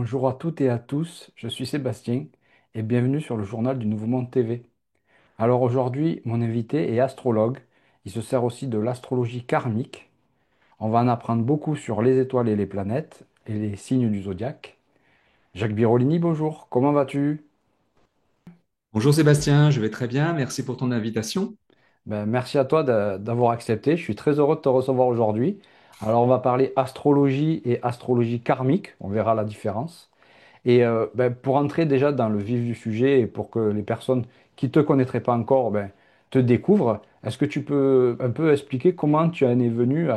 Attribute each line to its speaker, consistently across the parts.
Speaker 1: Bonjour à toutes et à tous, je suis Sébastien et bienvenue sur le journal du Nouveau Monde TV. Alors aujourd'hui, mon invité est astrologue, il se sert aussi de l'astrologie karmique. On va en apprendre beaucoup sur les étoiles et les planètes et les signes du zodiaque. Jacques Birolini, bonjour, comment vas-tu?
Speaker 2: Bonjour Sébastien, je vais très bien, merci pour ton invitation.
Speaker 1: Merci à toi d'avoir accepté, je suis très heureux de te recevoir aujourd'hui. Alors on va parler astrologie et astrologie karmique, on verra la différence. Pour entrer déjà dans le vif du sujet et pour que les personnes qui ne te connaîtraient pas encore te découvrent, est-ce que tu peux un peu expliquer comment tu en es venu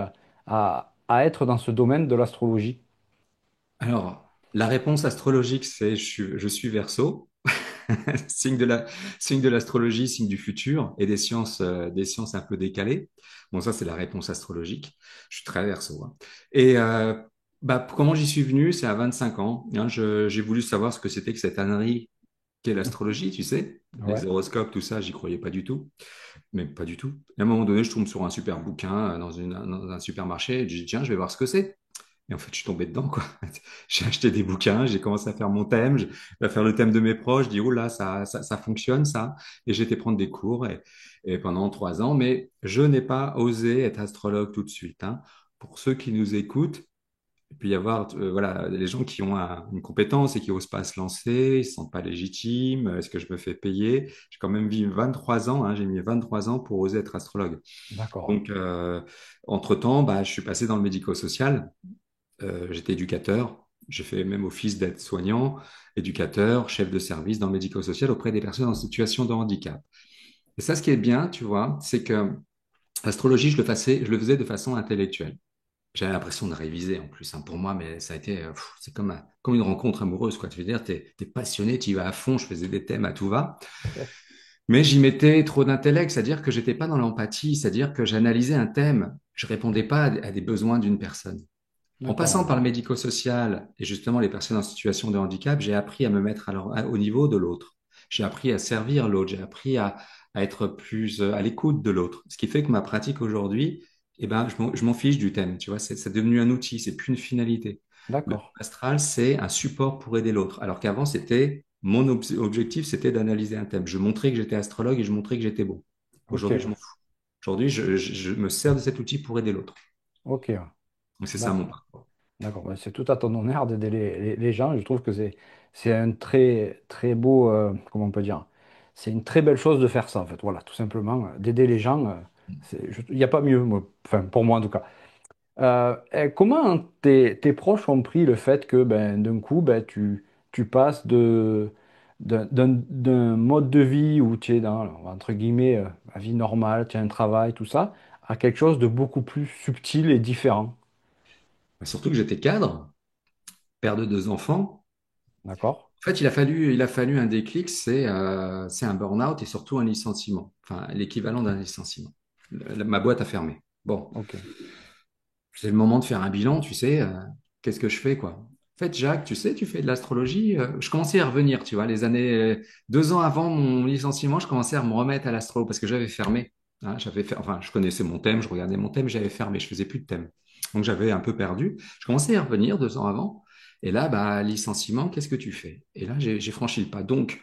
Speaker 1: à être dans ce domaine de l'astrologie?
Speaker 2: Alors, la réponse astrologique, c'est je suis Verseau, signe de signe de l'astrologie, signe du futur et des sciences un peu décalées. Bon, ça, c'est la réponse astrologique. Je suis très Verseau, hein. Et comment j'y suis venu? C'est à 25 ans, hein. J'ai voulu savoir ce que c'était que cette ânerie qu'est l'astrologie, tu sais. Les
Speaker 1: Ouais,
Speaker 2: horoscopes, tout ça, j'y croyais pas du tout. Mais pas du tout. Et à un moment donné, je tombe sur un super bouquin dans un supermarché et je dis, tiens, je vais voir ce que c'est. Et en fait, je suis tombé dedans, quoi. J'ai acheté des bouquins, j'ai commencé à faire mon thème, à faire le thème de mes proches, je dis, oh là, ça fonctionne, ça. Et j'ai été prendre des cours et pendant 3 ans, mais je n'ai pas osé être astrologue tout de suite, hein. Pour ceux qui nous écoutent, il peut y avoir voilà, les gens qui ont une compétence et qui n'osent pas se lancer, ils ne se sentent pas légitimes. Est-ce que je me fais payer? J'ai quand même vécu 23 ans, hein, j'ai mis 23 ans pour oser être astrologue.
Speaker 1: d'accord.
Speaker 2: Donc, entre-temps, bah, je suis passé dans le médico-social. J'étais éducateur. J'ai fait même office d'aide-soignant, éducateur, chef de service dans le médico-social auprès des personnes en situation de handicap. Et ça, ce qui est bien, tu vois, c'est que l'astrologie, je le faisais de façon intellectuelle. J'avais l'impression de réviser en plus, hein, pour moi, mais ça a été, c'est comme une rencontre amoureuse, quoi. Tu veux dire, t'es passionné, tu y vas à fond. Je faisais des thèmes à tout va, mais j'y mettais trop d'intellect, c'est-à-dire que j'étais pas dans l'empathie, c'est-à-dire que j'analysais un thème, je répondais pas à des besoins d'une personne. En passant
Speaker 1: D'accord.
Speaker 2: par le médico-social et justement les personnes en situation de handicap, j'ai appris à me mettre au niveau de l'autre. J'ai appris à servir l'autre, j'ai appris à être plus à l'écoute de l'autre. Ce qui fait que ma pratique aujourd'hui, eh ben, je m'en fiche du thème, tu vois, c'est devenu un outil, c'est plus une finalité. Le thème
Speaker 1: D'accord.
Speaker 2: astral, c'est un support pour aider l'autre. Alors qu'avant, objectif, c'était d'analyser un thème. Je montrais que j'étais astrologue et je montrais que j'étais bon.
Speaker 1: Ok,
Speaker 2: Aujourd'hui, je m'en fous. Aujourd'hui, je me sers de cet outil pour aider l'autre.
Speaker 1: ok, ouais.
Speaker 2: Donc, c'est ça mon
Speaker 1: D'accord.
Speaker 2: parcours.
Speaker 1: D'accord. C'est tout à ton honneur d'aider les gens. Je trouve que c'est un très, très beau, comment on peut dire, c'est une très belle chose de faire ça, en fait. Voilà, tout simplement, d'aider les gens. Il n'y a pas mieux, moi, enfin, pour moi en tout cas. Et comment tes proches ont pris le fait que d'un coup, tu passes d'un mode de vie où tu es dans, entre guillemets, la vie normale, tu as un travail, tout ça, à quelque chose de beaucoup plus subtil et différent.
Speaker 2: Surtout que j'étais cadre, père de 2 enfants.
Speaker 1: D'accord?
Speaker 2: En fait, il a fallu un déclic, c'est un burn-out et surtout un licenciement, enfin l'équivalent d'un licenciement. Ma boîte a fermé. Bon,
Speaker 1: Ok.
Speaker 2: c'est le moment de faire un bilan, tu sais, qu'est-ce que je fais, quoi. En fait, Jacques, tu sais, tu fais de l'astrologie. Je commençais à revenir, tu vois, 2 ans avant mon licenciement, je commençais à me remettre à l'astro parce que j'avais fermé, hein, enfin, je connaissais mon thème, je regardais mon thème, j'avais fermé, je faisais plus de thème. Donc j'avais un peu perdu. Je commençais à revenir 2 ans avant. Et là, bah, licenciement, qu'est-ce que tu fais? Et là, j'ai franchi le pas. Donc,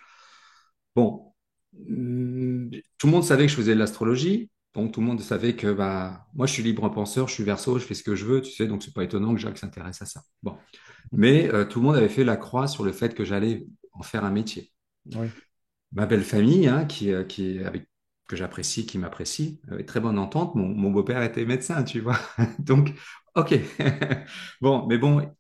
Speaker 2: bon, tout le monde savait que je faisais de l'astrologie. Donc, tout le monde savait que bah, moi, je suis libre penseur, je suis Verseau, je fais ce que je veux, tu sais, donc c'est pas étonnant que Jacques s'intéresse à ça. Bon. Mais tout le monde avait fait la croix sur le fait que j'allais en faire un métier.
Speaker 1: Oui.
Speaker 2: Ma belle famille, hein, que j'apprécie, qui m'apprécie, avait très bonne entente. Mon beau-père était médecin, tu vois. Donc, ok. Bon, mais bon,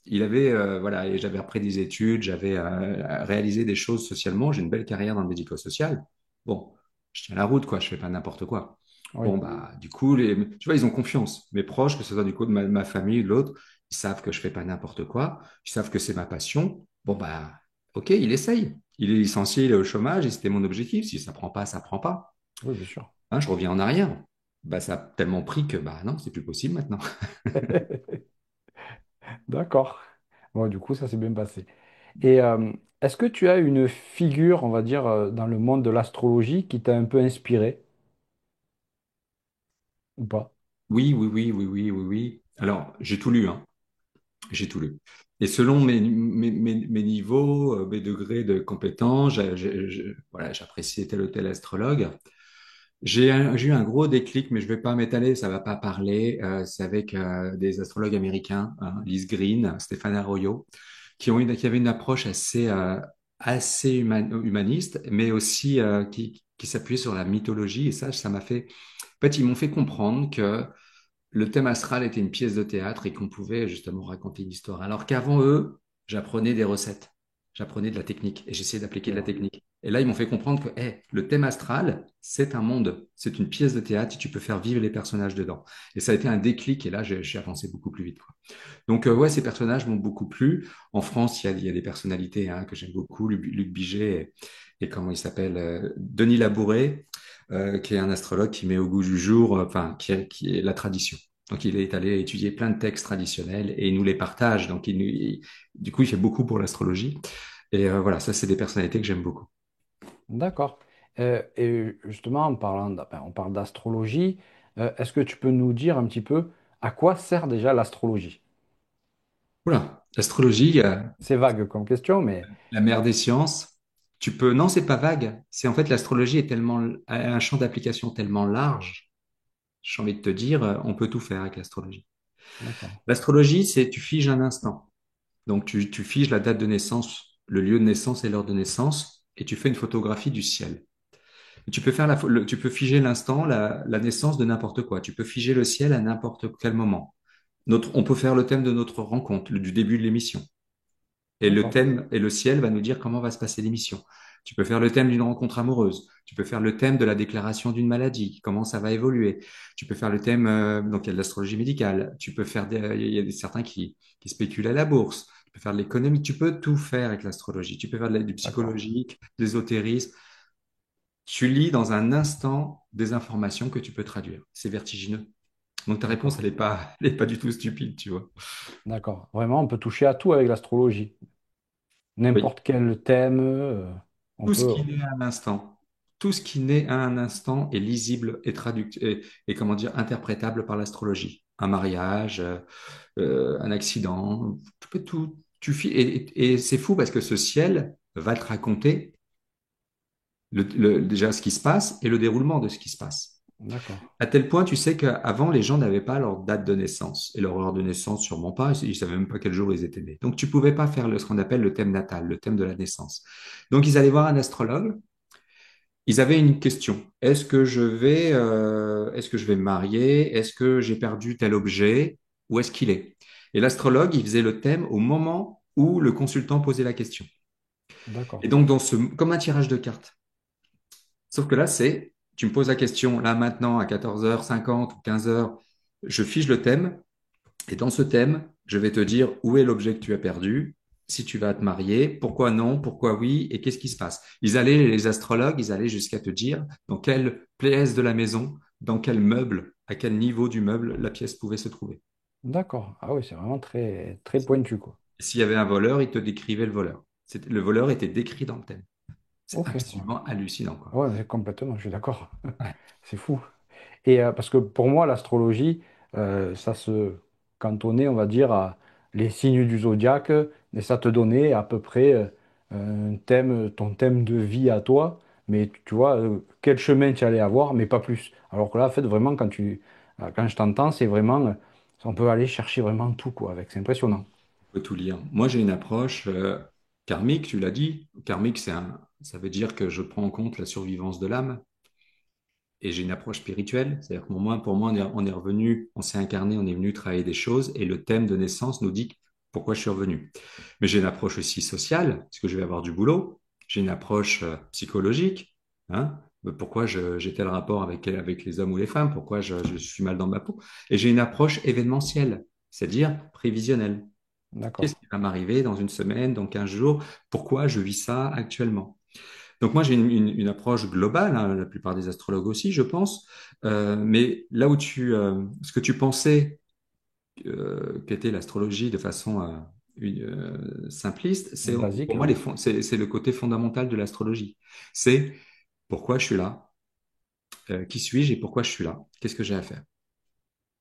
Speaker 2: voilà, et j'avais repris des études, j'avais réalisé des choses socialement. J'ai une belle carrière dans le médico-social. Bon, je tiens la route, quoi. Je fais pas n'importe quoi.
Speaker 1: Oui.
Speaker 2: Bon, bah, du coup, tu vois, ils ont confiance. Mes proches, que ce soit du coup de ma famille ou de l'autre, ils savent que je fais pas n'importe quoi. Ils savent que c'est ma passion. Bon, bah, ok, il essaye. Il est licencié, il est au chômage et c'était mon objectif. Si ça prend pas, ça prend pas.
Speaker 1: Oui, bien sûr.
Speaker 2: Hein, je reviens en arrière. Bah, ça a tellement pris que, bah, non, c'est plus possible maintenant.
Speaker 1: D'accord. Bon, du coup, ça s'est bien passé. Est-ce que tu as une figure, on va dire, dans le monde de l'astrologie qui t'a un peu inspiré ou pas?
Speaker 2: Oui, oui, oui, oui, oui, oui, oui. Alors, j'ai tout lu, hein. J'ai tout lu. Et selon mes niveaux, mes degrés de compétence, voilà, j'appréciais tel ou tel astrologue. J'ai eu un gros déclic, mais je vais pas m'étaler, ça va pas parler. C'est avec des astrologues américains, hein, Liz Green, Stéphane Arroyo, qui avaient une approche assez humaniste, mais aussi qui s'appuyait sur la mythologie. Et ça m'a fait. En fait, ils m'ont fait comprendre que le thème astral était une pièce de théâtre et qu'on pouvait justement raconter une histoire. Alors qu'avant eux, j'apprenais des recettes, j'apprenais de la technique et j'essayais d'appliquer
Speaker 1: Je
Speaker 2: de la
Speaker 1: vois.
Speaker 2: technique. Et là, ils m'ont fait comprendre que le thème astral, c'est un monde, c'est une pièce de théâtre et tu peux faire vivre les personnages dedans. Et ça a été un déclic et là, j'ai avancé beaucoup plus vite, quoi. Donc, ouais, ces personnages m'ont beaucoup plu. En France, il y a des personnalités hein, que j'aime beaucoup, Luc Biget et comment il s'appelle, Denis Labouret, qui est un astrologue qui met au goût du jour, enfin, qui est la tradition. Donc, il est allé étudier plein de textes traditionnels et il nous les partage. Donc, du coup, il fait beaucoup pour l'astrologie. Et voilà, ça, c'est des personnalités que j'aime beaucoup.
Speaker 1: D'accord. Et justement, en parlant ben, on parle d'astrologie, est-ce que tu peux nous dire un petit peu à quoi sert déjà l'astrologie?
Speaker 2: Voilà, l'astrologie,
Speaker 1: C'est vague comme question, mais
Speaker 2: la mère des sciences. Non, c'est pas vague. C'est en fait l'astrologie est tellement a un champ d'application tellement large. J'ai envie de te dire, on peut tout faire avec l'astrologie.
Speaker 1: d'accord,
Speaker 2: L'astrologie, c'est tu figes un instant. Donc tu figes la date de naissance, le lieu de naissance et l'heure de naissance, et tu fais une photographie du ciel. Et tu peux faire tu peux figer l'instant, la naissance de n'importe quoi. Tu peux figer le ciel à n'importe quel moment. On peut faire le thème de notre rencontre, du début de l'émission. Et le
Speaker 1: d'accord,
Speaker 2: thème et le ciel va nous dire comment va se passer l'émission. Tu peux faire le thème d'une rencontre amoureuse. Tu peux faire le thème de la déclaration d'une maladie, comment ça va évoluer. Tu peux faire le thème, donc il y a de l'astrologie médicale. Tu peux faire il y a certains qui spéculent à la bourse. Tu peux faire de l'économie. Tu peux tout faire avec l'astrologie. Tu peux faire du
Speaker 1: d'accord,
Speaker 2: psychologique, de l'ésotérisme. Tu lis dans un instant des informations que tu peux traduire. C'est vertigineux. Donc ta réponse,
Speaker 1: d'accord,
Speaker 2: elle est pas du tout stupide, tu vois.
Speaker 1: d'accord. Vraiment, on peut toucher à tout avec l'astrologie.
Speaker 2: Oui.
Speaker 1: N'importe quel thème, on
Speaker 2: Tout ce
Speaker 1: peut.
Speaker 2: qui naît à un instant, tout ce qui naît à un instant est lisible et comment dire, interprétable par l'astrologie. Un mariage, un accident, et c'est fou parce que ce ciel va te raconter déjà ce qui se passe et le déroulement de ce qui se passe.
Speaker 1: D'accord,
Speaker 2: À tel point, tu sais qu'avant, les gens n'avaient pas leur date de naissance. Et leur heure de naissance, sûrement pas. Ils ne savaient même pas quel jour ils étaient nés. Donc, tu pouvais pas faire ce qu'on appelle le thème natal, le thème de la naissance. Donc, ils allaient voir un astrologue. Ils avaient une question. Est-ce que je vais me marier? Est-ce que j'ai perdu tel objet? Où est-ce qu'il est? Et l'astrologue, il faisait le thème au moment où le consultant posait la question. Et
Speaker 1: d'accord,
Speaker 2: donc, comme un tirage de cartes. Sauf que là, tu me poses la question, là, maintenant, à 14h50 ou 15h, je fige le thème. Et dans ce thème, je vais te dire où est l'objet que tu as perdu, si tu vas te marier, pourquoi non, pourquoi oui, et qu'est-ce qui se passe. Les astrologues, ils allaient jusqu'à te dire dans quelle pièce de la maison, dans quel meuble, à quel niveau du meuble la pièce pouvait se trouver.
Speaker 1: d'accord. Ah oui, c'est vraiment très, très pointu, quoi.
Speaker 2: S'il y avait un voleur, il te décrivait le voleur. Le voleur était décrit dans le thème. C'est
Speaker 1: Ok, ouais,
Speaker 2: absolument hallucinant, quoi.
Speaker 1: ouais, mais complètement, je suis d'accord.
Speaker 2: Ouais.
Speaker 1: C'est fou. Et parce que pour moi, l'astrologie, ça se cantonnait, on va dire, à les signes du zodiaque, et ça te donnait à peu près un thème, ton thème de vie à toi, mais tu vois, quel chemin tu allais avoir, mais pas plus. Alors que là, en fait, vraiment, quand je t'entends, c'est vraiment, on peut aller chercher vraiment tout, quoi, avec, c'est impressionnant.
Speaker 2: On peut tout lire. Moi, j'ai une approche karmique, tu l'as dit. Karmique, ça veut dire que je prends en compte la survivance de l'âme. Et j'ai une approche spirituelle, c'est-à-dire que pour moi, on est revenu, on s'est incarné, on est venu travailler des choses, et le thème de naissance nous dit pourquoi je suis revenu. Mais j'ai une approche aussi sociale, parce que je vais avoir du boulot. J'ai une approche psychologique, hein, pourquoi j'ai tel rapport avec les hommes ou les femmes, pourquoi je suis mal dans ma peau. Et j'ai une approche événementielle, c'est-à-dire prévisionnelle.
Speaker 1: D'accord,
Speaker 2: Qu'est-ce qui va m'arriver dans une semaine, dans 15 jours? Pourquoi je vis ça actuellement? Donc moi, j'ai une approche globale, hein, la plupart des astrologues aussi, je pense. Mais là où ce que tu pensais qu'était l'astrologie de façon simpliste,
Speaker 1: basique,
Speaker 2: pour moi,
Speaker 1: ouais.
Speaker 2: c'est le côté fondamental de l'astrologie. C'est pourquoi je suis là, qui suis-je et pourquoi je suis là, qu'est-ce que j'ai à faire.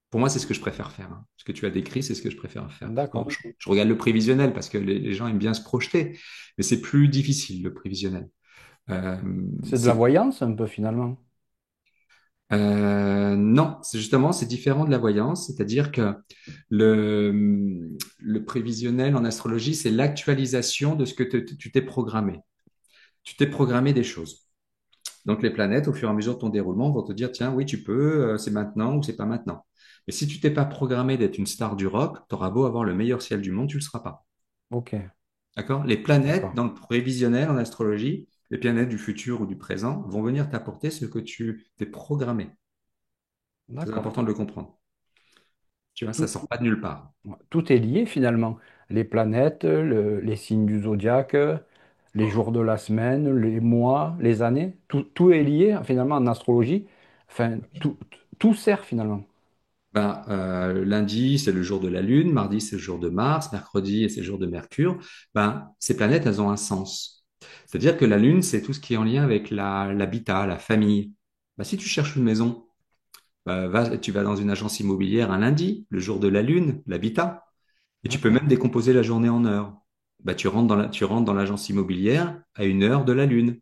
Speaker 2: Pour moi, c'est ce que je préfère faire, hein. Ce que tu as décrit, c'est ce que je préfère faire. Bon,
Speaker 1: D'accord.
Speaker 2: je regarde le prévisionnel parce que les gens aiment bien se projeter, mais c'est plus difficile, le prévisionnel. Euh,
Speaker 1: C'est de la
Speaker 2: c'est
Speaker 1: voyance un peu finalement.
Speaker 2: Non, c'est justement, c'est différent de la voyance, c'est-à-dire que le prévisionnel en astrologie, c'est l'actualisation de ce que tu t'es programmé. Tu t'es programmé des choses. Donc les planètes, au fur et à mesure de ton déroulement, vont te dire, tiens, oui, tu peux, c'est maintenant ou c'est pas maintenant. Mais si tu t'es pas programmé d'être une star du rock, tu auras beau avoir le meilleur ciel du monde, tu le seras pas.
Speaker 1: Ok,
Speaker 2: D'accord? Les planètes,
Speaker 1: d'accord,
Speaker 2: dans le prévisionnel en astrologie, les planètes du futur ou du présent vont venir t'apporter ce que tu t'es programmé. C'est
Speaker 1: d'accord.
Speaker 2: important de le comprendre. Tu vois, ça
Speaker 1: Tout,
Speaker 2: sort pas de nulle part.
Speaker 1: tout est lié finalement. Les planètes, les signes du zodiaque, les jours de la semaine, les mois, les années, tout est lié finalement en astrologie. Enfin, tout sert finalement.
Speaker 2: Ben, lundi, c'est le jour de la Lune, mardi, c'est le jour de Mars, mercredi, c'est le jour de Mercure. Ben, ces planètes, elles ont un sens. C'est-à-dire que la Lune, c'est tout ce qui est en lien avec l'habitat, la famille. Ben, si tu cherches une maison, ben, tu vas dans une agence immobilière un lundi, le jour de la Lune, l'habitat, et tu peux
Speaker 1: D'accord,
Speaker 2: même décomposer la journée en heures. Ben, tu rentres dans l'agence immobilière à une heure de la Lune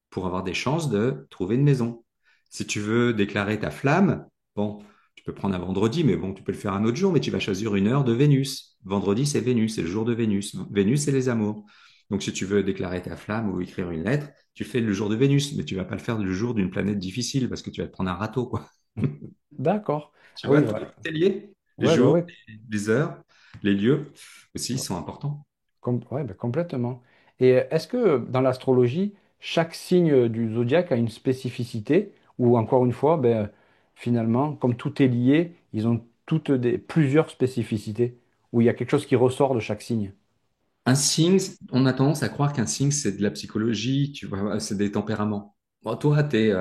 Speaker 2: pour avoir des chances de trouver une maison. Si tu veux déclarer ta flamme, bon, tu peux prendre un vendredi, mais bon, tu peux le faire un autre jour, mais tu vas choisir une heure de Vénus. Vendredi, c'est Vénus, c'est le jour de Vénus. Vénus, c'est les amours. Donc, si tu veux déclarer ta flamme ou écrire une lettre, tu fais le jour de Vénus, mais tu vas pas le faire le jour d'une planète difficile parce que tu vas te prendre un râteau, quoi.
Speaker 1: d'accord.
Speaker 2: Tu
Speaker 1: Ah oui,
Speaker 2: vois,
Speaker 1: ouais,
Speaker 2: tout est lié. Les
Speaker 1: ouais, bah
Speaker 2: jours,
Speaker 1: ouais,
Speaker 2: les heures, les lieux aussi, ils sont importants.
Speaker 1: ouais, bah complètement. Et est-ce que dans l'astrologie, chaque signe du zodiaque a une spécificité ou encore une fois, ben, finalement, comme tout est lié, ils ont plusieurs spécificités où il y a quelque chose qui ressort de chaque signe.
Speaker 2: Un signe, on a tendance à croire qu'un signe, c'est de la psychologie, tu vois, c'est des tempéraments. Bon, toi, t'es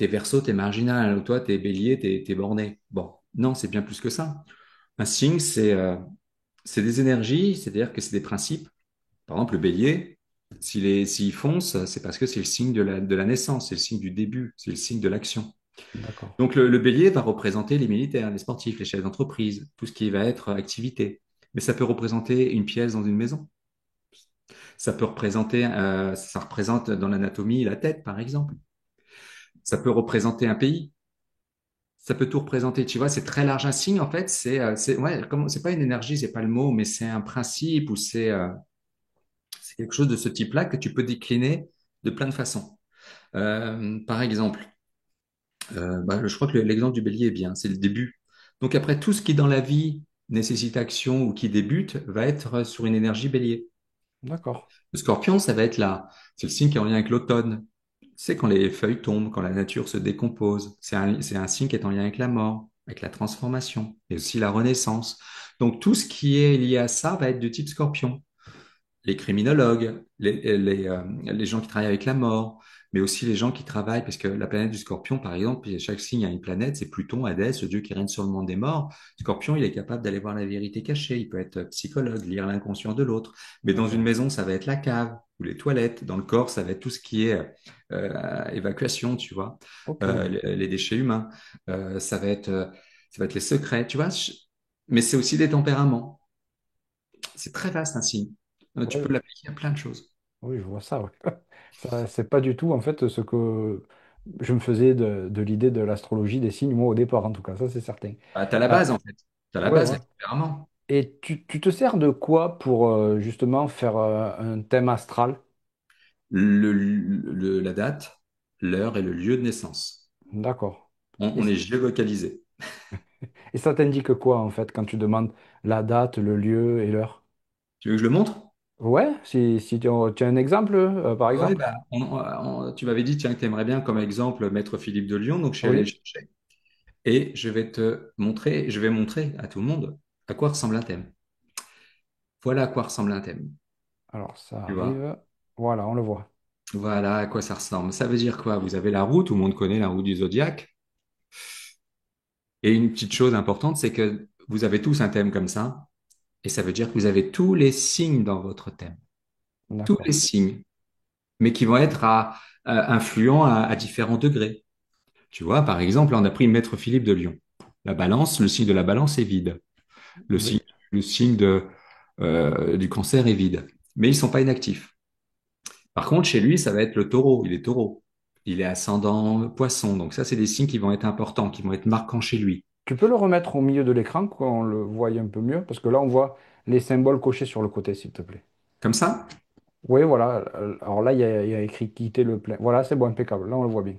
Speaker 2: Verseau, t'es marginal, ou toi, t'es Bélier, t'es borné. Bon, non, c'est bien plus que ça. Un signe, c'est des énergies, c'est-à-dire que c'est des principes. Par exemple, le Bélier, s'il fonce, c'est parce que c'est le signe de la naissance, c'est le signe du début, c'est le signe de l'action.
Speaker 1: D'accord,
Speaker 2: Donc, le Bélier va représenter les militaires, les sportifs, les chefs d'entreprise, tout ce qui va être activité. Mais ça peut représenter une pièce dans une maison. Ça peut représenter, ça représente dans l'anatomie la tête, par exemple. Ça peut représenter un pays. Ça peut tout représenter. Tu vois, c'est très large. Un signe, en fait, ouais, c'est pas une énergie, c'est pas le mot, mais c'est un principe ou c'est quelque chose de ce type-là que tu peux décliner de plein de façons. Par exemple, bah, je crois que l'exemple du bélier est bien. C'est le début. Donc après, tout ce qui dans la vie nécessite action ou qui débute va être sur une énergie bélier.
Speaker 1: d'accord,
Speaker 2: Le scorpion, ça va être là. C'est le signe qui est en lien avec l'automne. C'est quand les feuilles tombent, quand la nature se décompose. C'est un signe qui est en lien avec la mort, avec la transformation et aussi la renaissance. Donc tout ce qui est lié à ça va être de type scorpion. Les criminologues, les gens qui travaillent avec la mort, mais aussi les gens qui travaillent, parce que la planète du Scorpion, par exemple, chaque signe a une planète, c'est Pluton, Hadès, le dieu qui règne sur le monde des morts. Scorpion, il est capable d'aller voir la vérité cachée, il peut être psychologue, lire l'inconscient de l'autre. Mais dans une
Speaker 1: d'accord,
Speaker 2: maison, ça va être la cave ou les toilettes. Dans le corps, ça va être tout ce qui est évacuation, tu vois,
Speaker 1: ok,
Speaker 2: les déchets humains. Ça va être les secrets, tu vois. Mais c'est aussi des tempéraments. C'est très vaste un signe. Tu
Speaker 1: ouais,
Speaker 2: peux l'appliquer à plein de choses.
Speaker 1: oui, je vois ça, ouais. Ça, c'est pas du tout en fait ce que je me faisais de l'idée de l'astrologie des signes, moi au départ en tout cas, ça c'est certain.
Speaker 2: Bah, tu as la base,
Speaker 1: Ah,
Speaker 2: en fait. Tu as la
Speaker 1: ouais,
Speaker 2: base,
Speaker 1: ouais.
Speaker 2: les tempéraments.
Speaker 1: Et tu te sers de quoi pour justement faire un thème astral?
Speaker 2: La date, l'heure et le lieu de naissance.
Speaker 1: D'accord. Et,
Speaker 2: On est géolocalisé.
Speaker 1: et ça t'indique quoi en fait quand tu demandes la date, le lieu et l'heure?
Speaker 2: Tu veux que je le montre?
Speaker 1: Ouais, si tu as un exemple, par
Speaker 2: Oui,
Speaker 1: exemple?
Speaker 2: bah, tu m'avais dit, tiens, que tu aimerais bien comme exemple Maître Philippe de Lyon, donc je suis allé
Speaker 1: Oui.
Speaker 2: chercher. Et je vais montrer à tout le monde à quoi ressemble un thème. Voilà à quoi ressemble un thème.
Speaker 1: Alors ça
Speaker 2: Tu vois?
Speaker 1: arrive. Voilà, on le voit.
Speaker 2: Voilà à quoi ça ressemble. Ça veut dire quoi? Vous avez la roue, tout le monde connaît la roue du zodiaque. Et une petite chose importante, c'est que vous avez tous un thème comme ça, et ça veut dire que vous avez tous les signes dans votre thème. Tous les
Speaker 1: D'accord.
Speaker 2: signes, mais qui vont être influents à différents degrés. Tu vois, par exemple, on a pris Maître Philippe de Lyon. La balance, le signe de la balance est vide. Le signe,
Speaker 1: Oui.
Speaker 2: le signe du cancer est vide. Mais ils sont pas inactifs. Par contre, chez lui, ça va être le taureau. Il est taureau. Il est ascendant poisson. Donc ça, c'est des signes qui vont être importants, qui vont être marquants chez lui.
Speaker 1: Tu peux le remettre au milieu de l'écran, qu'on le voie un peu mieux, parce que là, on voit les symboles cochés sur le côté, s'il te plaît.
Speaker 2: Comme ça?
Speaker 1: Oui, voilà. Alors là, il y a écrit quitter le plein. Voilà, c'est bon, impeccable. Là, on le voit bien.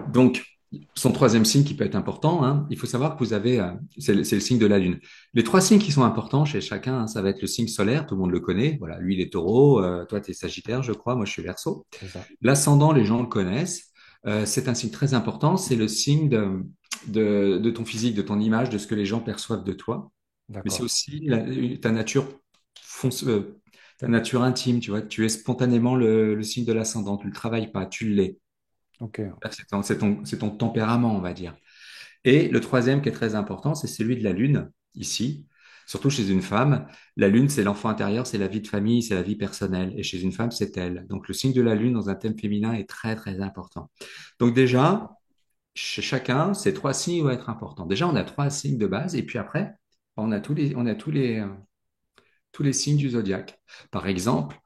Speaker 2: Donc, son troisième signe qui peut être important, hein, il faut savoir que vous avez, c'est le signe de la Lune. Les trois signes qui sont importants chez chacun, hein, ça va être le signe solaire, tout le monde le connaît. Voilà, lui, il est taureau, toi, tu es sagittaire, je crois, moi, je suis verseau.
Speaker 1: C'est ça.
Speaker 2: L'ascendant, les gens le connaissent. C'est un signe très important, c'est le signe de ton physique, de ton image, de ce que les gens perçoivent de toi. Mais c'est
Speaker 1: D'accord.
Speaker 2: aussi ta nature ta nature intime, tu vois. Tu es spontanément le signe de l'ascendant, tu le travailles pas, tu l'es.
Speaker 1: Ok.
Speaker 2: C'est ton tempérament, on va dire. Et le troisième qui est très important, c'est celui de la lune, ici. Surtout chez une femme, la lune, c'est l'enfant intérieur, c'est la vie de famille, c'est la vie personnelle. Et chez une femme, c'est elle. Donc le signe de la lune dans un thème féminin est très, très important. Donc déjà, chez chacun, ces trois signes vont être importants. Déjà, on a trois signes de base, et puis après, on a tous les signes du zodiaque. Par exemple,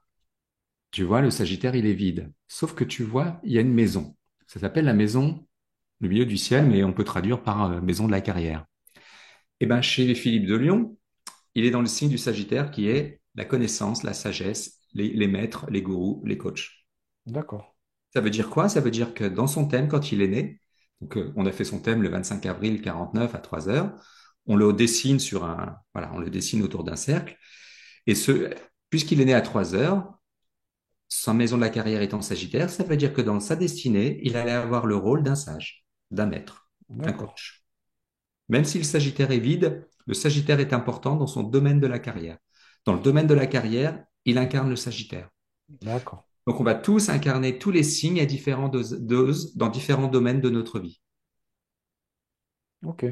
Speaker 2: tu vois, le Sagittaire, il est vide. Sauf que tu vois, il y a une maison. Ça s'appelle la maison, le milieu du ciel, mais on peut traduire par maison de la carrière. Et ben, chez Philippe de Lyon, il est dans le signe du Sagittaire qui est la connaissance, la sagesse, les maîtres, les gourous, les coachs.
Speaker 1: D'accord.
Speaker 2: Ça veut dire quoi? Ça veut dire que dans son thème, quand il est né, donc on a fait son thème le 25 avril 49 à 3 heures, on le dessine voilà, on le dessine autour d'un cercle. Et puisqu'il est né à 3 heures, sa maison de la carrière étant Sagittaire, ça veut dire que dans sa destinée, il allait avoir le rôle d'un sage, d'un maître, d'un
Speaker 1: D'accord.
Speaker 2: coach. Même si le Sagittaire est vide, le Sagittaire est important dans son domaine de la carrière. Dans le domaine de la carrière, il incarne le Sagittaire.
Speaker 1: D'accord.
Speaker 2: Donc on va tous incarner tous les signes à différentes doses dans différents domaines de notre vie.
Speaker 1: Ok.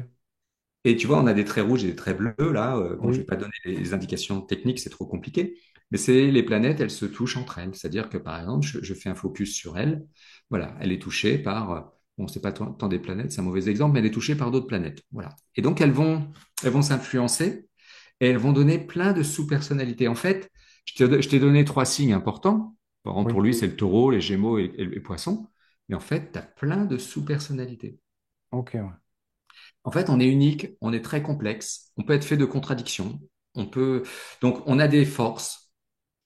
Speaker 2: Et tu vois, on a des traits rouges et des traits bleus là. Bon, je vais
Speaker 1: Oui.
Speaker 2: pas donner les indications techniques, c'est trop compliqué. Mais c'est les planètes, elles se touchent entre elles. C'est-à-dire que par exemple, je fais un focus sur elle. Voilà, elle est touchée par, bon, c'est pas tant des planètes, c'est un mauvais exemple, mais elle est touchée par d'autres planètes. Voilà. Et donc elles vont s'influencer et elles vont donner plein de sous-personnalités. En fait, je t'ai donné trois signes importants. Par exemple, pour
Speaker 1: Oui.
Speaker 2: lui, c'est le taureau, les gémeaux et les poissons. Mais en fait, tu as plein de sous-personnalités.
Speaker 1: Ok. Ouais.
Speaker 2: En fait, on est unique, on est très complexe, on peut être fait de contradictions, on peut, donc on a des forces,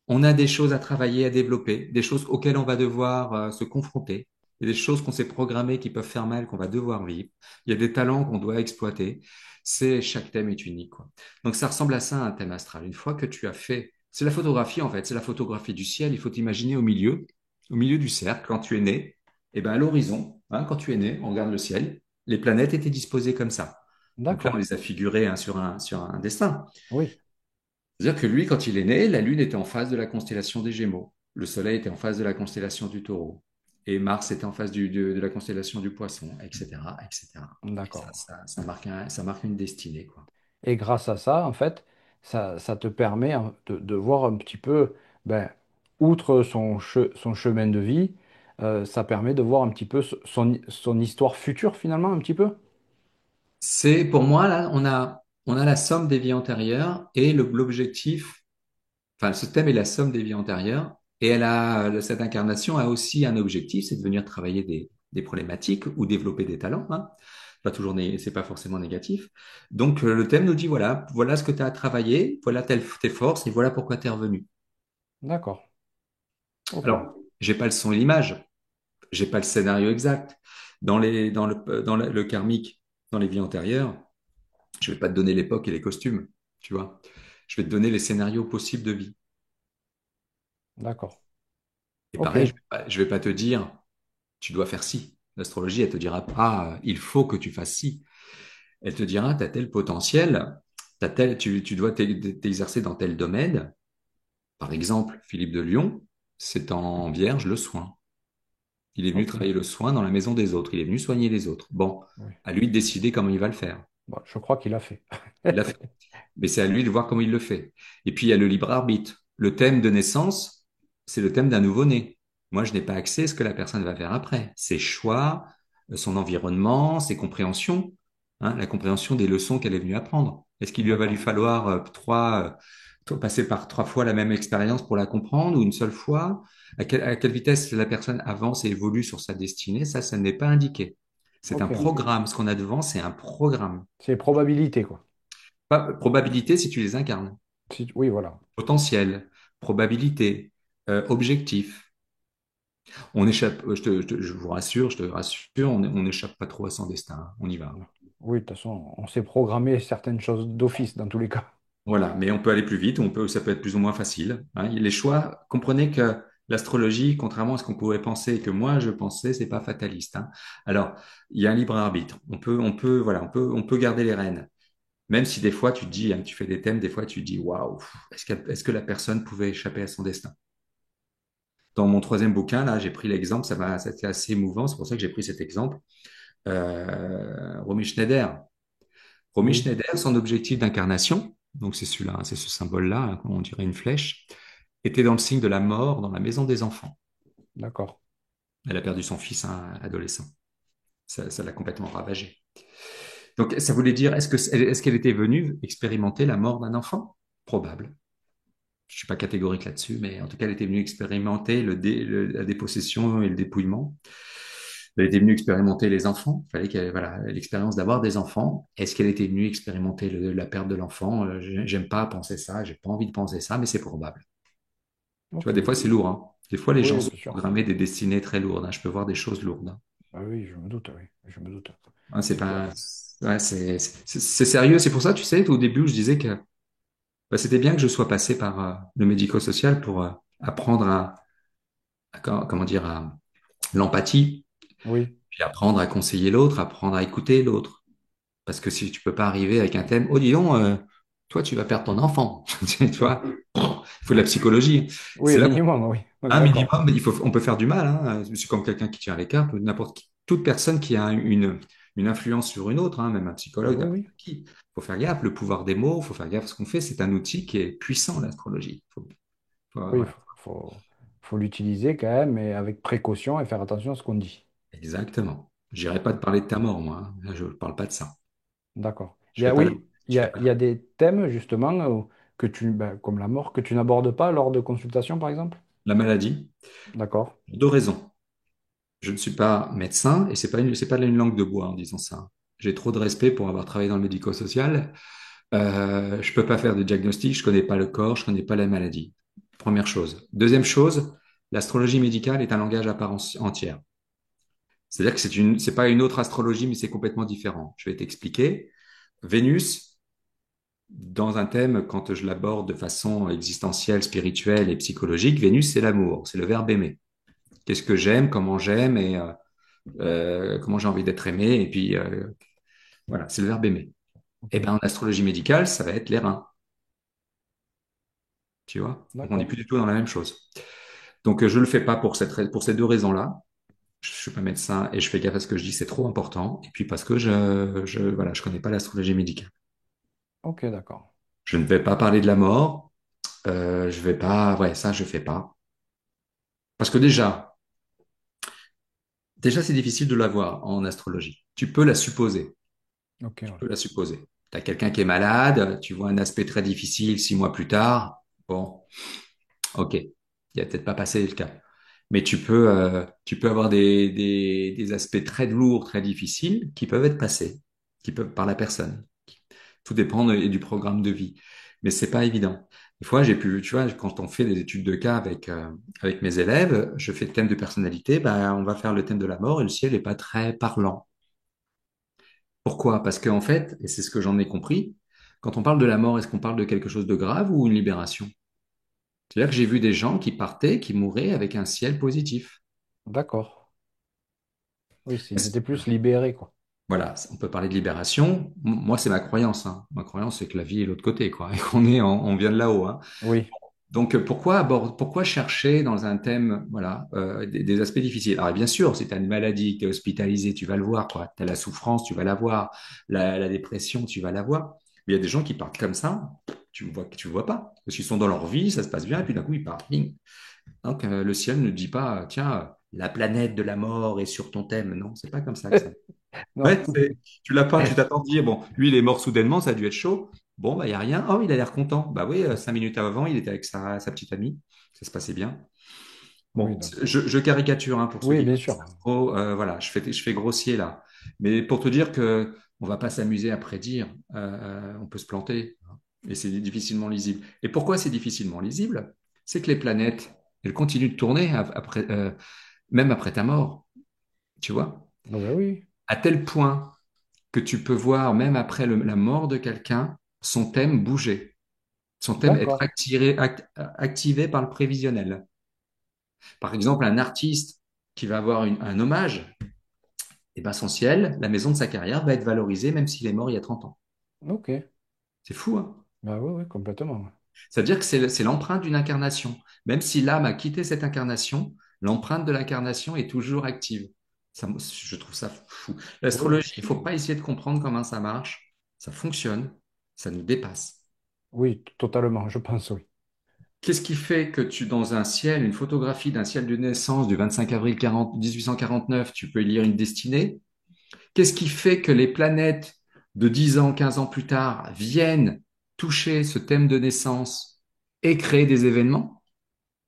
Speaker 2: on a des choses à travailler, à développer, des choses auxquelles on va devoir se confronter. Il y a des choses qu'on s'est programmées qui peuvent faire mal, qu'on va devoir vivre. Il y a des talents qu'on doit exploiter. Chaque thème est unique, quoi. Donc ça ressemble à ça, un thème astral. Une fois que tu as fait, c'est la photographie en fait, c'est la photographie du ciel. Il faut t'imaginer au milieu du cercle, quand tu es né, et ben à l'horizon, hein, quand tu es né, on regarde le ciel, les planètes étaient disposées comme ça. Donc là, on
Speaker 1: D'accord.
Speaker 2: les a figurées hein, sur un destin.
Speaker 1: Oui.
Speaker 2: C'est-à-dire que lui, quand il est né, la Lune était en face de la constellation des Gémeaux. Le Soleil était en face de la constellation du Taureau. Et Mars était en face de la constellation du Poisson, etc., etc. Et ça,
Speaker 1: D'accord.
Speaker 2: ça, ça marque une destinée, quoi.
Speaker 1: Et grâce à ça, en fait, ça te permet hein, de voir un petit peu, ben, outre son chemin de vie, ça permet de voir un petit peu son histoire future, finalement, un petit peu.
Speaker 2: Pour moi, là, on a la somme des vies antérieures et l'objectif, enfin, ce thème est la somme des vies antérieures. Et cette incarnation a aussi un objectif, c'est de venir travailler des problématiques ou développer des talents, hein. Pas toujours, c'est pas forcément négatif. Donc, le thème nous dit, voilà ce que tu as à travailler, voilà tes forces et voilà pourquoi tu es revenu.
Speaker 1: D'accord. Ok.
Speaker 2: Alors, j'ai pas le son et l'image, j'ai pas le scénario exact. Dans le karmique, dans les vies antérieures, je vais pas te donner l'époque et les costumes, tu vois. Je vais te donner les scénarios possibles de vie.
Speaker 1: D'accord.
Speaker 2: Et
Speaker 1: Ok.
Speaker 2: pareil, je vais pas te dire, tu dois faire ci. L'astrologie, elle te dira pas, il faut que tu fasses ci. Elle te dira, tu as tel potentiel, tu dois t'exercer dans tel domaine. Par exemple, Philippe de Lyon, c'est en Vierge le soin. Il est venu
Speaker 1: Ok.
Speaker 2: travailler le soin dans la maison des autres. Il est venu soigner les autres. Bon,
Speaker 1: Oui.
Speaker 2: à lui de décider comment il va le faire.
Speaker 1: Bon, je crois qu'il a fait.
Speaker 2: Il l'a fait. Mais c'est à lui de voir comment il le fait. Et puis, il y a le libre arbitre. Le thème de naissance, c'est le thème d'un nouveau-né. Moi, je n'ai pas accès à ce que la personne va faire après. Ses choix, son environnement, ses compréhensions. hein, la compréhension des leçons qu'elle est venue apprendre. Est-ce qu'il lui a
Speaker 1: D'accord.
Speaker 2: falloir passer par 3 fois la même expérience pour la comprendre ou une seule fois? À quelle vitesse la personne avance et évolue sur sa destinée? Ça n'est pas indiqué. C'est un
Speaker 1: Ok, ouais.
Speaker 2: programme. Ce qu'on a devant, c'est un programme.
Speaker 1: C'est probabilité, quoi.
Speaker 2: Pas probabilité si tu les incarnes.
Speaker 1: Oui, voilà.
Speaker 2: Potentiel, probabilité, objectif. On échappe, je vous rassure, je te rassure, on n'échappe pas trop à son destin, hein. On y va.
Speaker 1: Oui, de toute façon, on s'est programmé certaines choses d'office dans tous les cas.
Speaker 2: Voilà, mais on peut aller plus vite, ça peut être plus ou moins facile, hein. Les choix, comprenez que l'astrologie, contrairement à ce qu'on pourrait penser et que moi je pensais, c'est pas fataliste, hein. Alors, il y a un libre arbitre. Voilà, on peut garder les rênes. Même si des fois tu te dis, hein, tu fais des thèmes, des fois tu te dis, waouh, est-ce que la personne pouvait échapper à son destin? Dans mon troisième bouquin, là, j'ai pris l'exemple, c'était assez émouvant, c'est pour ça que j'ai pris cet exemple. Romy Schneider. Romy
Speaker 1: Oui,
Speaker 2: Schneider, son objectif d'incarnation, donc c'est celui-là, hein, c'est ce symbole-là, hein, on dirait une flèche, était dans le signe de la mort dans la maison des enfants.
Speaker 1: d'accord.
Speaker 2: Elle a perdu son fils, hein, adolescent. Ça l'a complètement ravagé. Donc, ça voulait dire, est-ce qu'elle était venue expérimenter la mort d'un enfant? Probable. Je suis pas catégorique là-dessus, mais en tout cas, elle était venue expérimenter la dépossession et le dépouillement. Elle était venue expérimenter les enfants. Il fallait qu'elle, voilà, l'expérience d'avoir des enfants. Est-ce qu'elle était venue expérimenter la perte de l'enfant? J'aime pas penser ça, j'ai pas envie de penser ça, mais c'est probable. Tu vois,
Speaker 1: Ok.
Speaker 2: des fois, c'est lourd, hein. Des fois, les gens
Speaker 1: Oui,
Speaker 2: sont
Speaker 1: bien sûr.
Speaker 2: programmés des destinées très lourdes, hein. Je peux voir des choses lourdes, hein.
Speaker 1: Ah oui, je me doute, oui. Je me doute.
Speaker 2: Hein, c'est
Speaker 1: Et puis,
Speaker 2: pas, ouais, c'est sérieux. C'est pour ça, tu sais, au début, je disais que bah, c'était bien que je sois passé par le médico-social pour apprendre comment dire, l'empathie,
Speaker 1: oui,
Speaker 2: puis apprendre à conseiller l'autre, apprendre à écouter l'autre. Parce que si tu peux pas arriver avec un thème, oh dis donc, toi tu vas perdre ton enfant, tu vois, il faut de la psychologie.
Speaker 1: oui,
Speaker 2: C'est là où
Speaker 1: minimum, oui. On est
Speaker 2: un
Speaker 1: d'accord.
Speaker 2: minimum, on peut faire du mal, hein. C'est comme quelqu'un qui tient les cartes, n'importe qui, toute personne qui a une influence sur une autre, hein, même un psychologue,
Speaker 1: Oui,
Speaker 2: n'importe
Speaker 1: oui.
Speaker 2: qui. Faut faire gaffe, le pouvoir des mots, faut faire gaffe à ce qu'on fait. C'est un outil qui est puissant, l'astrologie.
Speaker 1: Oui,
Speaker 2: Voilà.
Speaker 1: faut l'utiliser quand même, mais avec précaution et faire attention à ce qu'on dit.
Speaker 2: Exactement. J'irai pas te parler de ta mort, moi, hein. Là, je ne parle pas de ça.
Speaker 1: D'accord.
Speaker 2: Je fais pas la...
Speaker 1: Oui,
Speaker 2: je fais
Speaker 1: il y
Speaker 2: pas...
Speaker 1: a des thèmes, justement, que comme la mort, que tu n'abordes pas lors de consultations, par exemple?
Speaker 2: La maladie,
Speaker 1: D'accord.
Speaker 2: pour 2 raisons. Je ne suis pas médecin et c'est pas une langue de bois en disant ça. J'ai trop de respect pour avoir travaillé dans le médico-social. Je peux pas faire de diagnostic, je connais pas le corps, je connais pas la maladie. Première chose. Deuxième chose, l'astrologie médicale est un langage à part entière. C'est-à-dire que c'est pas une autre astrologie, mais c'est complètement différent. Je vais t'expliquer. Vénus, dans un thème, quand je l'aborde de façon existentielle, spirituelle et psychologique, Vénus, c'est l'amour, c'est le verbe aimer. Qu'est-ce que j'aime et comment j'ai envie d'être aimé, et puis voilà, c'est le verbe aimer.
Speaker 1: Ok.
Speaker 2: Et ben en astrologie médicale, ça va être les reins, tu vois. Donc on n'est
Speaker 1: D'accord.
Speaker 2: plus du tout dans la même chose. Donc je le fais pas pour ces 2 raisons-là. Je suis pas médecin et je fais gaffe à ce que je dis, c'est trop important. Et puis parce que voilà, je connais pas l'astrologie médicale.
Speaker 1: Ok, d'accord.
Speaker 2: Je ne vais pas parler de la mort. Je vais pas, ouais, ça je fais pas. Parce que déjà c'est difficile de la voir en astrologie. Tu peux la supposer.
Speaker 1: Ok,
Speaker 2: Tu
Speaker 1: ouais.
Speaker 2: peux la supposer. Tu as quelqu'un qui est malade, tu vois un aspect très difficile 6 mois plus tard. Bon, ok, il a peut-être pas passé le cas. Mais tu peux avoir des aspects très lourds, très difficiles qui peuvent être passés, qui peuvent par la personne. Tout dépend du programme de vie. Mais c'est pas évident. Des fois, tu vois, quand on fait des études de cas avec mes élèves, je fais le thème de personnalité, ben, on va faire le thème de la mort et le ciel n'est pas très parlant. Pourquoi? Parce qu'en fait, et c'est ce que j'en ai compris, quand on parle de la mort, est-ce qu'on parle de quelque chose de grave ou une libération? C'est-à-dire que j'ai vu des gens qui partaient, qui mouraient avec un ciel positif.
Speaker 1: D'accord. Oui, ils
Speaker 2: Est-ce-
Speaker 1: étaient plus libérés, quoi.
Speaker 2: Voilà, on peut parler de libération. Moi, c'est ma croyance, hein. Ma croyance, c'est que la vie est l'autre côté, quoi, et on vient de là-haut, hein.
Speaker 1: Oui,
Speaker 2: Donc, pourquoi chercher dans un thème, voilà, des aspects difficiles? Alors, bien sûr, si tu as une maladie, tu es hospitalisé, tu vas le voir, quoi. Tu as la souffrance, tu vas la voir. La dépression, tu vas la voir. Mais il y a des gens qui partent comme ça, tu vois pas. Parce qu'ils sont dans leur vie, ça se passe bien, et puis d'un coup, ils partent. Bing. Donc, le ciel ne dit pas, tiens, la planète de la mort est sur ton thème. Non, c'est pas comme ça que ça.
Speaker 1: Non.
Speaker 2: Ouais, tu l'as pas, tu t'attends à dire, bon, lui, il est mort soudainement, ça a dû être chaud. Bon, bah, il n'y a rien. Oh, il a l'air content. Bah oui, 5 minutes avant, il était avec sa petite amie. Ça se passait bien.
Speaker 1: Oui,
Speaker 2: Bon,
Speaker 1: donc.
Speaker 2: je caricature hein, pour ceux
Speaker 1: Oui,
Speaker 2: qui
Speaker 1: bien
Speaker 2: connaissent
Speaker 1: sûr.
Speaker 2: l'astro, voilà, je fais grossier là. Mais pour te dire que on va pas s'amuser à prédire, on peut se planter. Et c'est difficilement lisible. Et pourquoi c'est difficilement lisible? C'est que les planètes, elles continuent de tourner après, même après ta mort, tu vois?
Speaker 1: Ah ben oui,
Speaker 2: À tel point que tu peux voir, même après la mort de quelqu'un, son thème bouger, son thème être
Speaker 1: d'accord.
Speaker 2: activé par le prévisionnel. Par exemple, un artiste qui va avoir un hommage, et ben son ciel, la maison de sa carrière, va être valorisée même s'il est mort il y a 30 ans.
Speaker 1: Ok.
Speaker 2: C'est fou, hein?
Speaker 1: Bah oui, oui, complètement. Ouais.
Speaker 2: C'est-à-dire que c'est l'empreinte d'une incarnation. Même si l'âme a quitté cette incarnation, l'empreinte de l'incarnation est toujours active. Ça, je trouve ça fou.
Speaker 1: Oui,
Speaker 2: L'astrologie, il ne faut pas essayer de comprendre comment ça marche. Ça fonctionne, ça nous dépasse.
Speaker 1: oui, totalement, je pense, oui.
Speaker 2: Qu'est-ce qui fait que dans un ciel, une photographie d'un ciel de naissance du 25 avril 1849, tu peux y lire une destinée? Qu'est-ce qui fait que les planètes de 10 ans, 15 ans plus tard viennent toucher ce thème de naissance et créer des événements?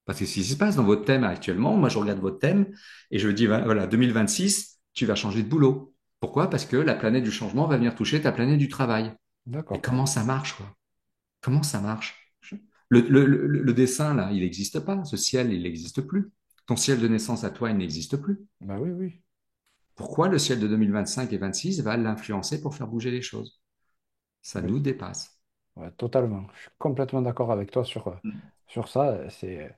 Speaker 2: Parce que ce qui se passe dans votre thème actuellement, moi je regarde votre thème et je me dis, voilà, 2026, tu vas changer de boulot. Pourquoi? Parce que la planète du changement va venir toucher ta planète du travail. Mais
Speaker 1: D'accord.
Speaker 2: comment ça marche, quoi? Comment ça marche? Le dessin, là, il n'existe pas. Ce ciel, il n'existe plus. Ton ciel de naissance à toi, il n'existe plus.
Speaker 1: Bah oui, oui.
Speaker 2: Pourquoi le ciel de 2025 et 26 va l'influencer pour faire bouger les choses? Ça
Speaker 1: Oui,
Speaker 2: nous dépasse.
Speaker 1: ouais, totalement. Je suis complètement d'accord avec toi sur ça. C'est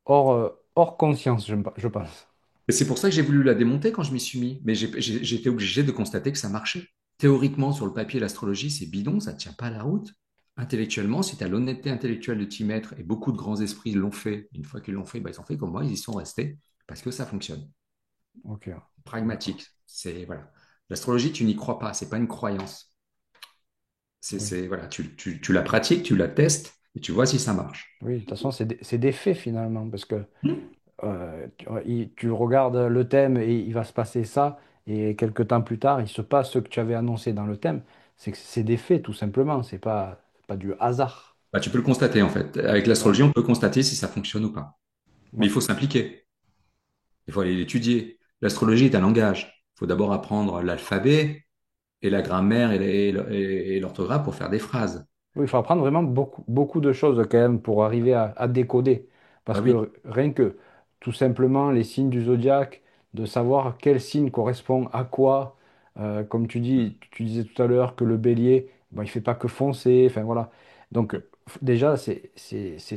Speaker 1: hors conscience, je pense.
Speaker 2: Et c'est pour ça que j'ai voulu la démonter quand je m'y suis mis. Mais j'étais obligé de constater que ça marchait. Théoriquement, sur le papier, l'astrologie, c'est bidon, ça ne tient pas la route. Intellectuellement, si tu as l'honnêteté intellectuelle de t'y mettre, et beaucoup de grands esprits l'ont fait, une fois qu'ils l'ont fait, bah, ils ont fait comme moi, ils y sont restés, parce que ça fonctionne.
Speaker 1: Ok, d'accord.
Speaker 2: Pragmatique. C'est, voilà. L'astrologie, tu n'y crois pas, c'est pas une croyance.
Speaker 1: Oui.
Speaker 2: Voilà, tu la pratiques, tu la testes, et tu vois si ça marche.
Speaker 1: Oui, de toute façon, c'est des faits finalement, parce que tu regardes le thème et il va se passer ça, et quelques temps plus tard, il se passe ce que tu avais annoncé dans le thème. C'est que c'est des faits, tout simplement. C'est pas du hasard.
Speaker 2: Bah, tu peux le constater, en fait. Avec
Speaker 1: Voilà.
Speaker 2: l'astrologie, on peut constater si ça fonctionne ou pas. Mais il
Speaker 1: Ouais.
Speaker 2: faut s'impliquer. Il faut aller l'étudier. L'astrologie est un langage. Il faut d'abord apprendre l'alphabet et la grammaire et l'orthographe pour faire des phrases.
Speaker 1: Oui, il faut apprendre vraiment beaucoup, beaucoup de choses quand même pour arriver à décoder.
Speaker 2: Bah
Speaker 1: Parce que
Speaker 2: oui.
Speaker 1: rien que tout simplement les signes du zodiaque, de savoir quel signe correspond à quoi, comme tu disais tout à l'heure que le bélier, bon, il fait pas que foncer, enfin voilà. Donc déjà, c'est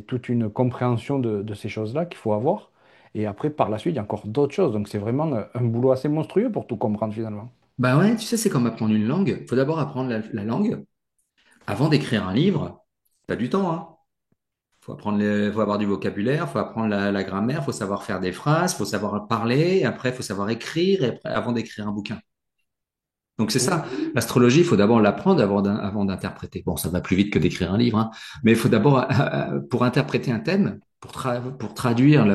Speaker 1: toute une compréhension de ces choses-là qu'il faut avoir. Et après, par la suite, il y a encore d'autres choses. Donc c'est vraiment un boulot assez monstrueux pour tout comprendre finalement.
Speaker 2: Bah ouais, tu sais, c'est comme apprendre une langue. Il faut d'abord apprendre la langue avant d'écrire un livre. T'as du temps, hein. Faut avoir du vocabulaire, faut apprendre la grammaire, faut savoir faire des phrases, faut savoir parler, et après, faut savoir écrire, avant d'écrire un bouquin. Donc c'est
Speaker 1: Oui,
Speaker 2: ça, l'astrologie, il faut d'abord l'apprendre avant d'interpréter. Bon, ça va plus vite que d'écrire un livre, hein, mais il faut d'abord, pour interpréter un thème, pour traduire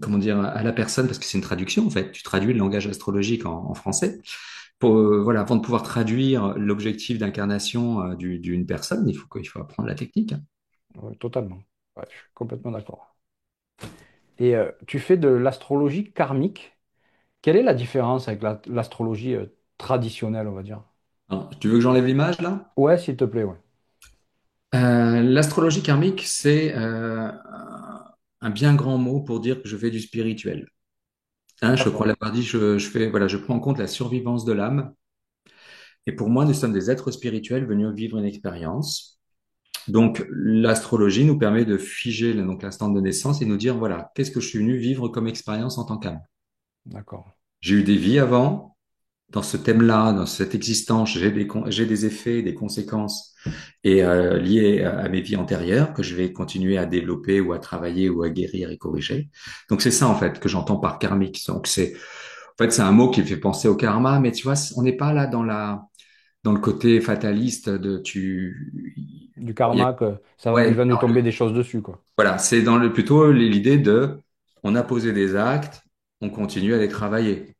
Speaker 2: comment dire, à la personne, parce que c'est une traduction en fait, tu traduis le langage astrologique en français. Voilà, avant de pouvoir traduire l'objectif d'incarnation d'une personne, il faut apprendre la technique, hein.
Speaker 1: oui, totalement. Ouais, je suis complètement d'accord. Et tu fais de l'astrologie karmique. Quelle est la différence avec l'astrologie traditionnelle, on va dire?
Speaker 2: Alors, tu veux que j'enlève l'image là?
Speaker 1: Ouais, s'il te plaît, ouais.
Speaker 2: L'astrologie karmique, c'est un bien grand mot pour dire que je fais du spirituel. Hein, je crois
Speaker 1: D'accord.
Speaker 2: l'avoir dit, voilà, je prends en compte la survivance de l'âme. Et pour moi, nous sommes des êtres spirituels venus vivre une expérience. Donc, l'astrologie nous permet de figer donc l'instant de naissance et nous dire, voilà, qu'est-ce que je suis venu vivre comme expérience en tant qu'âme?
Speaker 1: D'accord.
Speaker 2: J'ai eu des vies avant, dans ce thème-là, dans cette existence, j'ai des effets, des conséquences liées à mes vies antérieures que je vais continuer à développer ou à travailler ou à guérir et corriger. Donc, c'est ça, en fait, que j'entends par karmique. Donc, en fait, c'est un mot qui fait penser au karma, mais tu vois, on n'est pas là dans le côté fataliste de
Speaker 1: Du
Speaker 2: bon,
Speaker 1: karma, que il
Speaker 2: ouais,
Speaker 1: va nous tomber des choses dessus, quoi.
Speaker 2: voilà, c'est plutôt l'idée de, on a posé des actes, on continue à les travailler.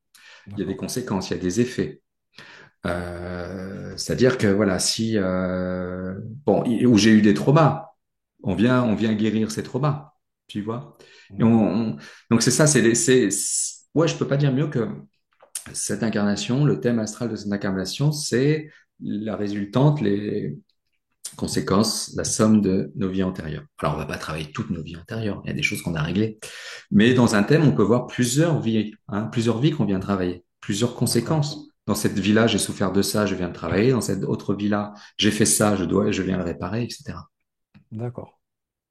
Speaker 2: Il y a des
Speaker 1: D'accord.
Speaker 2: conséquences, il y a des effets. C'est-à-dire que voilà, si bon, où j'ai eu des traumas, on vient guérir ces traumas, tu vois. Et
Speaker 1: Mhm.
Speaker 2: donc c'est ça, ouais, je peux pas dire mieux que cette incarnation, le thème astral de cette incarnation, c'est la résultante, les conséquences, la somme de nos vies antérieures. Alors on va pas travailler toutes nos vies antérieures, il y a des choses qu'on a réglées, mais dans un thème, on peut voir plusieurs vies qu'on vient travailler, plusieurs
Speaker 1: D'accord.
Speaker 2: conséquences. Dans cette vie-là, j'ai souffert de ça, je viens de travailler. Dans cette autre vie-là, j'ai fait ça, je viens le réparer, etc.
Speaker 1: D'accord.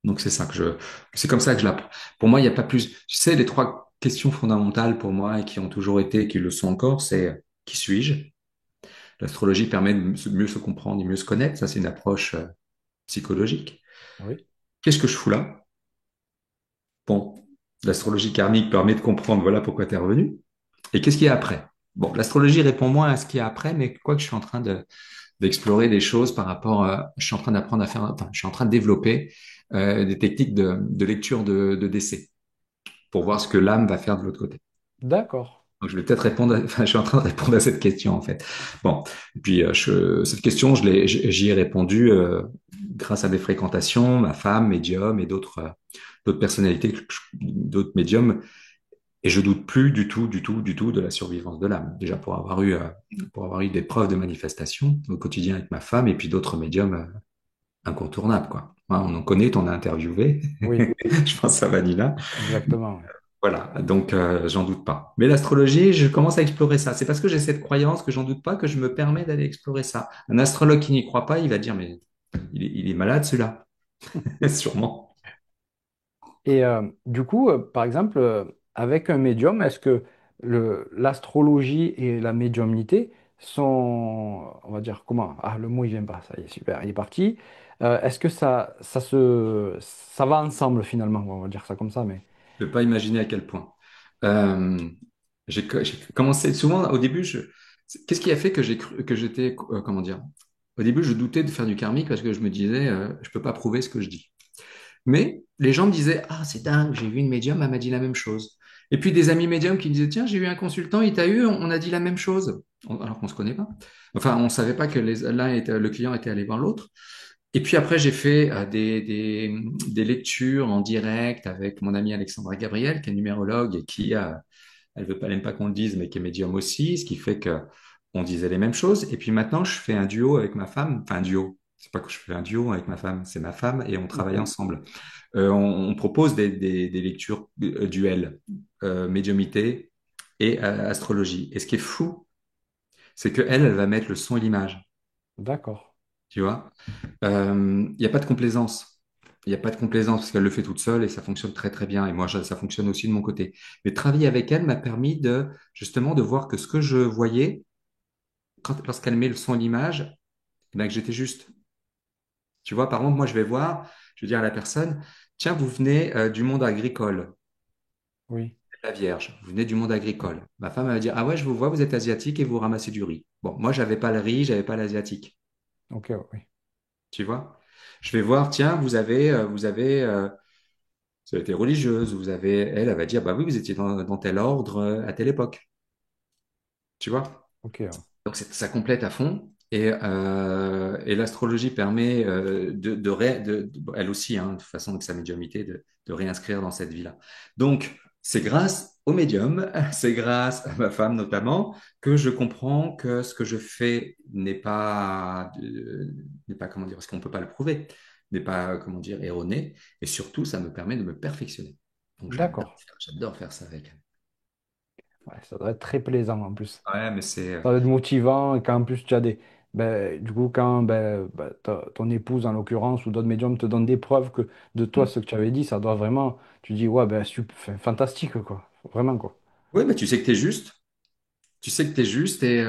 Speaker 2: Donc c'est comme ça que je l'apprends. Pour moi, il n'y a pas plus. Tu sais, les trois questions fondamentales pour moi et qui ont toujours été, et qui le sont encore, c'est qui suis-je? L'astrologie permet de mieux se comprendre et mieux se connaître. Ça, c'est une approche psychologique.
Speaker 1: Oui.
Speaker 2: Qu'est-ce que je fous là? Bon, l'astrologie karmique permet de comprendre, voilà pourquoi tu es revenu. Et qu'est-ce qu'il y a après? Bon, l'astrologie répond moins à ce qu'il y a après, mais quoi que je suis en train d'explorer des choses par rapport je suis en train d'apprendre à faire, enfin, je suis en train de développer des techniques de lecture de décès pour voir ce que l'âme va faire de l'autre côté.
Speaker 1: D'accord.
Speaker 2: Donc, je vais peut-être enfin, je suis en train de répondre à cette question, en fait. Bon. Et puis, cette question, j'y ai répondu, grâce à des fréquentations, ma femme, médium et d'autres personnalités, d'autres médiums. Et je doute plus du tout de la survivance de l'âme. Déjà pour avoir eu des preuves de manifestation au quotidien avec ma femme et puis d'autres médiums incontournables, quoi. Hein, on en connaît, on a interviewé.
Speaker 1: Oui,
Speaker 2: Je pense à Vanilla.
Speaker 1: exactement. Oui.
Speaker 2: Voilà, donc j'en doute pas. Mais l'astrologie, je commence à explorer ça. C'est parce que j'ai cette croyance que j'en doute pas que je me permets d'aller explorer ça. Un astrologue qui n'y croit pas, il va dire, mais il est malade celui-là, sûrement.
Speaker 1: Et du coup, par exemple, avec un médium, est-ce que l'astrologie et la médiumnité sont, on va dire, comment? Ah, le mot, il vient pas, ça y est, super, il est parti. Est-ce que ça va ensemble finalement, on va dire ça comme ça, mais
Speaker 2: Je peux pas imaginer à quel point. Euh, j'ai commencé souvent au début. Qu'est-ce qui a fait que j'ai cru que j'étais comment dire? Au début, je doutais de faire du karmique parce que je me disais, je peux pas prouver ce que je dis. Mais les gens me disaient, ah, c'est dingue, j'ai vu une médium, elle m'a dit la même chose. Et puis des amis médiums qui me disaient, tiens, j'ai eu un consultant, il t'a eu, on a dit la même chose. Alors qu'on se connaît pas. Enfin, on savait pas que le client était allé voir l'autre. Et puis après, j'ai fait des lectures en direct avec mon amie Alexandra Gabriel, qui est numérologue et elle aime pas qu'on le dise, mais qui est médium aussi, ce qui fait que on disait les mêmes choses. Et puis maintenant, je fais un duo avec ma femme, enfin un duo. C'est pas que je fais un duo avec ma femme, c'est ma femme et on travaille
Speaker 1: Mhm.
Speaker 2: ensemble. On propose des lectures duel, médiumité et astrologie. Et ce qui est fou, c'est que elle va mettre le son et l'image.
Speaker 1: D'accord.
Speaker 2: Tu vois? Il n'y a pas de complaisance. Il n'y a pas de complaisance parce qu'elle le fait toute seule et ça fonctionne très très bien. Et moi, ça fonctionne aussi de mon côté. Mais travailler avec elle m'a permis de justement de voir que ce que je voyais lorsqu'elle met le son et l'image, eh ben, que j'étais juste. Tu vois, par exemple, moi, je vais dire à la personne, tiens, vous venez du monde agricole,
Speaker 1: Oui.
Speaker 2: la Vierge, vous venez du monde agricole. Ma femme elle va dire, ah ouais, je vous vois, vous êtes asiatique et vous ramassez du riz. Bon, moi, j'avais pas le riz, j'avais pas l'asiatique.
Speaker 1: Ok, oui.
Speaker 2: Tu vois? Je vais voir, tiens, vous avez été religieuse, elle va dire, bah oui, vous étiez dans tel ordre à telle époque. Tu vois?
Speaker 1: Ok.
Speaker 2: Donc ça complète à fond. Et l'astrologie permet elle aussi, hein, de toute façon, avec sa médiumnité, de réinscrire dans cette vie-là. Donc, c'est grâce au médium, c'est grâce à ma femme notamment, que je comprends que ce que je fais n'est pas, comment dire, parce qu'on ne peut pas le prouver, n'est pas, comment dire, erroné. Et surtout, ça me permet de me perfectionner. Donc,
Speaker 1: D'accord.
Speaker 2: j'adore faire ça avec elle.
Speaker 1: Ouais, ça doit être très plaisant en plus.
Speaker 2: Ouais, mais c'est
Speaker 1: Ça va être motivant et qu'en plus tu as des. Ben, du coup, quand ton épouse, en l'occurrence, ou d'autres médiums te donnent des preuves que de toi, ce que tu avais dit, ça doit vraiment. Tu dis, ouais, ben, fantastique, quoi. Vraiment, quoi.
Speaker 2: oui, mais tu sais que tu es juste. Tu sais que tu es juste et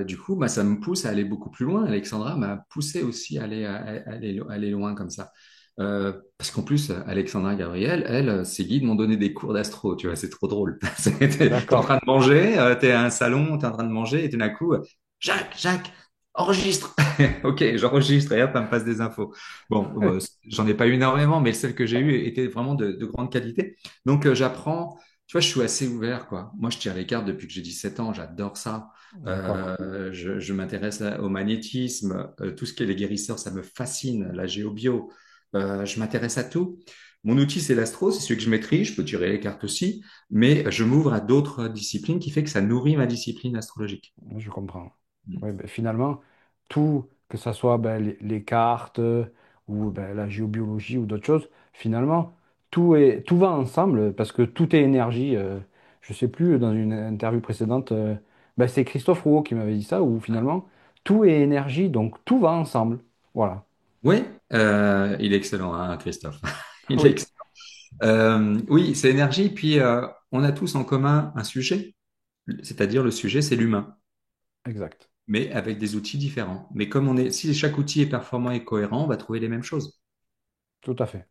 Speaker 2: du coup, bah, ça me pousse à aller beaucoup plus loin. Alexandra m'a poussé aussi à aller loin comme ça. Parce qu'en plus, Alexandra Gabriel, elle, ses guides m'ont donné des cours d'astro, tu vois, c'est trop drôle. T'es en
Speaker 1: D'accord.
Speaker 2: train de manger, t'es à un salon, t'es en train de manger et tout d'un coup, Jacques, enregistre. Ok, j'enregistre et hop, elle me passe des infos. Bon, j'en ai pas eu énormément, mais celles que j'ai eues étaient vraiment de grande qualité. Donc, j'apprends. tu vois, je suis assez ouvert, quoi. Moi, je tire les cartes depuis que j'ai 17 ans, j'adore ça.
Speaker 1: D'accord.
Speaker 2: Je m'intéresse au magnétisme, tout ce qui est les guérisseurs, ça me fascine, la géobio. Je m'intéresse à tout. Mon outil, c'est l'astro, c'est celui que je maîtrise, je peux tirer les cartes aussi, mais je m'ouvre à d'autres disciplines qui fait que ça nourrit ma discipline astrologique.
Speaker 1: Je comprends.
Speaker 2: Mm.
Speaker 1: Ouais, ben, finalement, tout, que ce soit ben, les cartes ou ben, la géobiologie ou d'autres choses, finalement, tout va ensemble parce que tout est énergie. Je sais plus, dans une interview précédente, ben, c'est Christophe Rouault qui m'avait dit ça, où finalement, tout est énergie, donc tout va ensemble. Voilà.
Speaker 2: Oui, il est excellent, hein, Christophe. Il est
Speaker 1: Oui,
Speaker 2: excellent. Oui, c'est énergie, puis on a tous en commun un sujet, c'est-à-dire le sujet, c'est l'humain,
Speaker 1: exact.
Speaker 2: mais avec des outils différents. Mais comme on est, si chaque outil est performant et cohérent, on va trouver les mêmes choses.
Speaker 1: Tout à fait.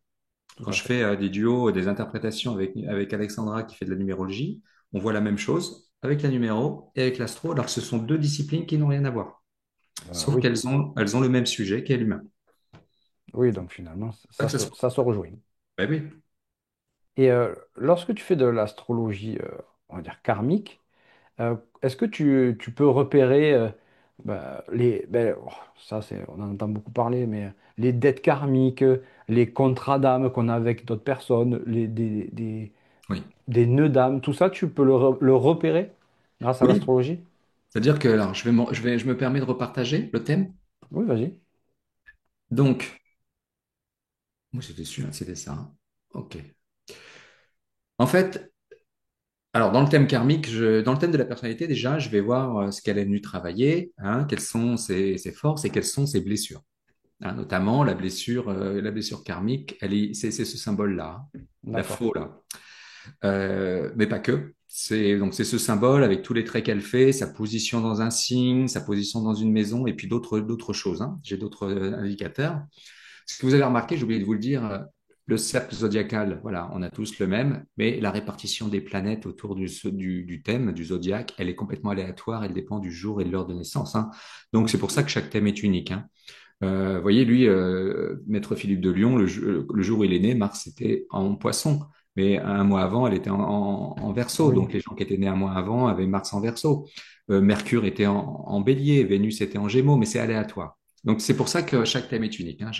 Speaker 1: Tout
Speaker 2: Quand
Speaker 1: à
Speaker 2: je
Speaker 1: fait.
Speaker 2: fais des duos, des interprétations avec Alexandra qui fait de la numérologie, on voit la même chose avec la numéro et avec l'astro, alors que ce sont deux disciplines qui n'ont rien à voir. Sauf
Speaker 1: Oui.
Speaker 2: elles ont le même sujet qu'est l'humain.
Speaker 1: Oui, donc finalement,
Speaker 2: Pas que ce soit.
Speaker 1: ça se rejoint.
Speaker 2: Ben oui.
Speaker 1: Et lorsque tu fais de l'astrologie, on va dire karmique, est-ce que tu peux repérer ça c'est, on en entend beaucoup parler, mais les dettes karmiques, les contrats d'âme qu'on a avec d'autres personnes,
Speaker 2: Oui.
Speaker 1: des nœuds d'âme, tout ça, tu peux le repérer grâce à
Speaker 2: Oui.
Speaker 1: l'astrologie?
Speaker 2: C'est-à-dire que, alors, je me permets de repartager le thème.
Speaker 1: Oui, vas-y.
Speaker 2: Donc, moi, c'était sûr, c'était ça, hein. OK. En fait, alors, dans le thème karmique, dans le thème de la personnalité, déjà, je vais voir ce qu'elle est venue travailler, hein, quelles sont ses forces et quelles sont ses blessures. Hein, notamment la blessure karmique, c'est ce symbole-là, hein, la
Speaker 1: D'accord.
Speaker 2: faux là. Mais pas que. C'est ce symbole avec tous les traits qu'elle fait, sa position dans un signe, sa position dans une maison, et puis d'autres choses, hein. J'ai d'autres indicateurs. Ce que vous avez remarqué, j'ai oublié de vous le dire, le cercle zodiacal, voilà, on a tous le même, mais la répartition des planètes autour du thème, du zodiaque, elle est complètement aléatoire, elle dépend du jour et de l'heure de naissance, hein. Donc c'est pour ça que chaque thème est unique, hein. Vous voyez, lui, Maître Philippe de Lyon, le jour où il est né, Mars était en Poisson. Mais un mois avant, elle était en Verseau.
Speaker 1: Oui,
Speaker 2: Donc les gens qui étaient nés un mois avant avaient Mars en Verseau. Mercure était en Bélier, Vénus était en Gémeaux, mais c'est aléatoire. Donc c'est pour ça que chaque thème est unique, hein.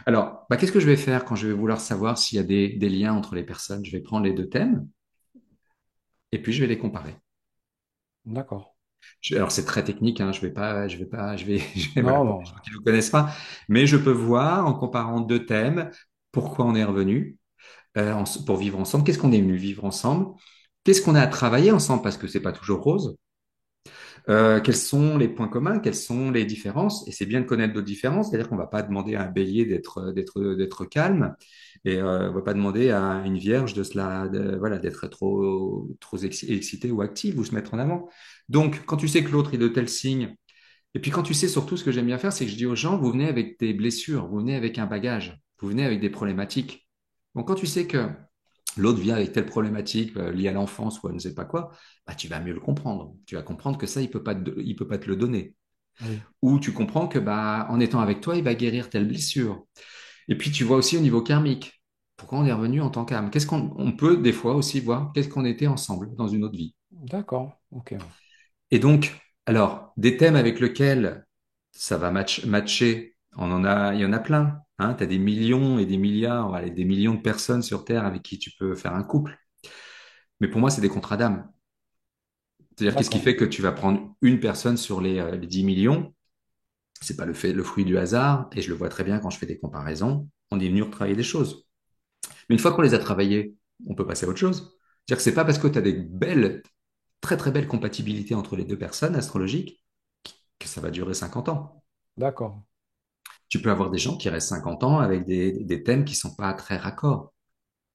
Speaker 2: Alors, bah, qu'est-ce que je vais faire quand je vais vouloir savoir s'il y a des liens entre les personnes? Je vais prendre les deux thèmes et puis je vais les comparer.
Speaker 1: d'accord.
Speaker 2: Alors c'est très technique, hein, voilà,
Speaker 1: Non,
Speaker 2: pour
Speaker 1: bon,
Speaker 2: les gens qui ne connaissent pas, mais je peux voir en comparant deux thèmes pourquoi on est revenu pour vivre ensemble, qu'est-ce qu'on est venu vivre ensemble, qu'est-ce qu'on a à travailler ensemble parce que c'est pas toujours rose. Quels sont les points communs, quelles sont les différences, et c'est bien de connaître d'autres différences, c'est-à-dire qu'on va pas demander à un bélier d'être calme, et on va pas demander à une vierge voilà, d'être trop excitée ou active ou se mettre en avant. Donc, quand tu sais que l'autre est de tel signe, et puis quand tu sais surtout ce que j'aime bien faire, c'est que je dis aux gens, vous venez avec des blessures, vous venez avec un bagage, vous venez avec des problématiques. Donc, quand tu sais que l'autre vient avec telle problématique liée à l'enfance ou à ne sais pas quoi, bah, tu vas mieux le comprendre. Tu vas comprendre que ça, il peut pas te le donner.
Speaker 1: oui,
Speaker 2: Ou tu comprends que bah, en étant avec toi, il va guérir telle blessure. Et puis tu vois aussi au niveau karmique, pourquoi on est revenu en tant qu'âme. Qu'est-ce qu'on on peut des fois aussi voir qu'est-ce qu'on était ensemble dans une autre vie.
Speaker 1: d'accord. Ok.
Speaker 2: Et donc, alors, des thèmes avec lesquels ça va matcher, il y en a plein. Hein, tu as des millions et des milliards, allez, des millions de personnes sur Terre avec qui tu peux faire un couple. Mais pour moi, c'est des contrats d'âme. C'est-à-dire, qu'est-ce qui
Speaker 1: D'accord.
Speaker 2: fait que tu vas prendre une personne sur les 10 millions? C'est pas le fruit du hasard, et je le vois très bien quand je fais des comparaisons. On est venu retravailler des choses. Mais une fois qu'on les a travaillées, on peut passer à autre chose. C'est-à-dire que c'est pas parce que tu as des belles, très très belles compatibilités entre les deux personnes astrologiques que ça va durer 50 ans.
Speaker 1: D'accord.
Speaker 2: Tu peux avoir des gens qui restent 50 ans avec des thèmes qui sont pas très raccords.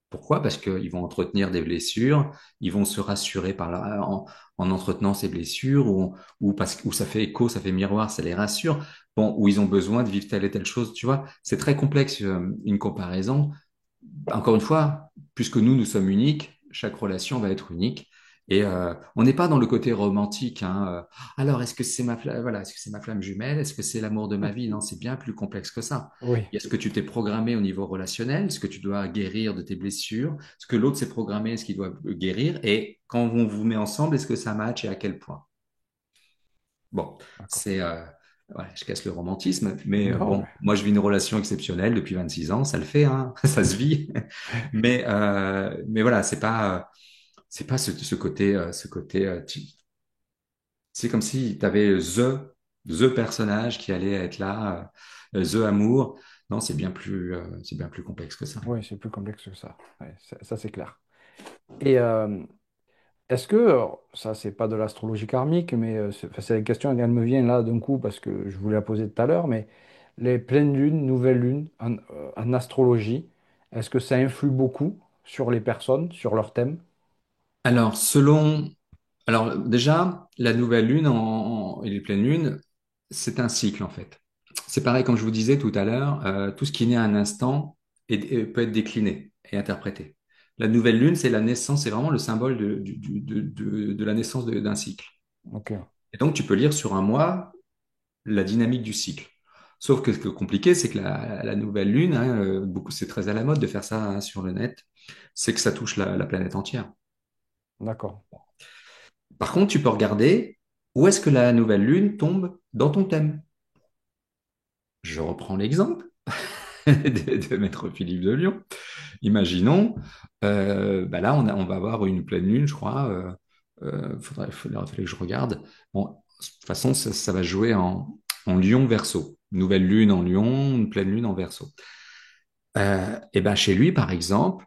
Speaker 2: Pourquoi? Parce qu'ils vont entretenir des blessures, ils vont se rassurer en entretenant ces blessures, ou parce que ou ça fait écho, ça fait miroir, ça les rassure. Bon, ou ils ont besoin de vivre telle et telle chose, tu vois. C'est très complexe, une comparaison. Encore une fois, puisque nous sommes uniques, chaque relation va être unique. Et on n'est pas dans le côté romantique, hein. Alors, est-ce que c'est voilà, est-ce que c'est ma flamme jumelle? Est-ce que c'est l'amour de ma vie? Non, c'est bien plus complexe que ça.
Speaker 1: Oui,
Speaker 2: Est-ce que tu t'es programmé au niveau relationnel? Est-ce que tu dois guérir de tes blessures? Est-ce que l'autre s'est programmé? Est-ce qu'il doit guérir? Et quand on vous met ensemble, est-ce que ça match et à quel point? Bon,
Speaker 1: d'accord.
Speaker 2: c'est voilà, je casse le romantisme, mais
Speaker 1: Non,
Speaker 2: bon, moi je vis une relation exceptionnelle depuis 26 ans, ça le fait, hein, ça se vit. Mais voilà, c'est pas ce côté, c'est comme si tu avais the personnage qui allait être là, the amour. Non, c'est bien plus complexe que ça.
Speaker 1: oui, c'est plus complexe que ça. Ouais, ça, c'est clair. Et est-ce que, ça, c'est pas de l'astrologie karmique, mais c'est enfin, c'est la question, elle me vient là d'un coup parce que je voulais la poser tout à l'heure, mais les pleines lunes, nouvelles lunes en astrologie, est-ce que ça influe beaucoup sur les personnes, sur leur thème?
Speaker 2: Alors, alors déjà, la nouvelle lune et les pleines lunes, c'est un cycle en fait. C'est pareil, comme je vous disais tout à l'heure, tout ce qui naît à un instant peut être décliné et interprété. La nouvelle lune, c'est la naissance, c'est vraiment le symbole de la naissance d'un cycle.
Speaker 1: Ok,
Speaker 2: Et donc, tu peux lire sur un mois la dynamique du cycle. Sauf que ce qui est compliqué, c'est que la nouvelle lune, hein, c'est très à la mode de faire ça hein, sur le net, c'est que ça touche la planète entière.
Speaker 1: d'accord,
Speaker 2: Par contre, tu peux regarder où est-ce que la nouvelle lune tombe dans ton thème. Je reprends l'exemple de Maître Philippe de Lyon. Imaginons, bah là, on va avoir une pleine lune, je crois. Faudrait que je regarde. Bon, de toute façon, ça va jouer en Lion Verseau. Nouvelle lune en Lion, une pleine lune en Verseau. Et ben chez lui, par exemple,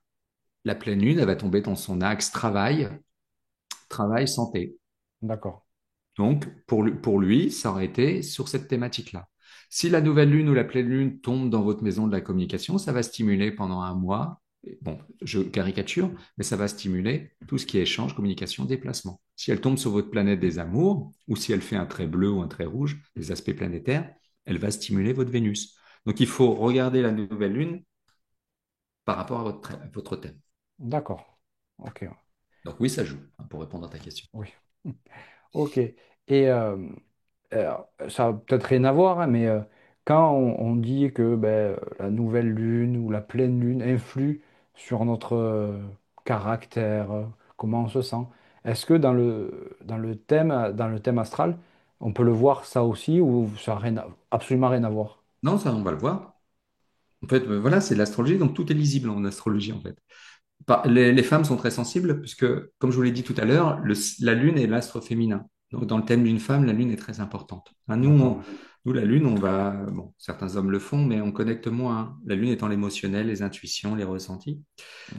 Speaker 2: la pleine lune, elle va tomber dans son axe travail, travail santé.
Speaker 1: d'accord,
Speaker 2: Donc, pour lui, ça aurait été sur cette thématique-là. Si la nouvelle lune ou la pleine lune tombe dans votre maison de la communication, ça va stimuler pendant un mois. Bon, je caricature, mais ça va stimuler tout ce qui est échange, communication, déplacement. Si elle tombe sur votre planète des amours, ou si elle fait un trait bleu ou un trait rouge, des aspects planétaires, elle va stimuler votre Vénus. Donc, il faut regarder la nouvelle lune par rapport à à votre thème.
Speaker 1: d'accord, ok,
Speaker 2: Donc, oui, ça joue, hein, pour répondre à ta question.
Speaker 1: oui, ok. Et ça a peut-être rien à voir, hein, mais quand on dit que ben, la nouvelle lune ou la pleine lune influe sur notre caractère, comment on se sent, est-ce que dans le thème astral, on peut le voir ça aussi ou ça n'a absolument rien à voir?
Speaker 2: Non, ça, on va le voir. En fait, voilà, c'est de l'astrologie, donc tout est lisible en astrologie, en fait. Les femmes sont très sensibles, puisque, comme je vous l'ai dit tout à l'heure, la Lune est l'astre féminin. Donc, dans le thème d'une femme, la Lune est très importante. Hein,
Speaker 1: D'accord,
Speaker 2: nous, la Lune, bon, certains hommes le font, mais on connecte moins, hein. La Lune étant l'émotionnel, les intuitions, les ressentis.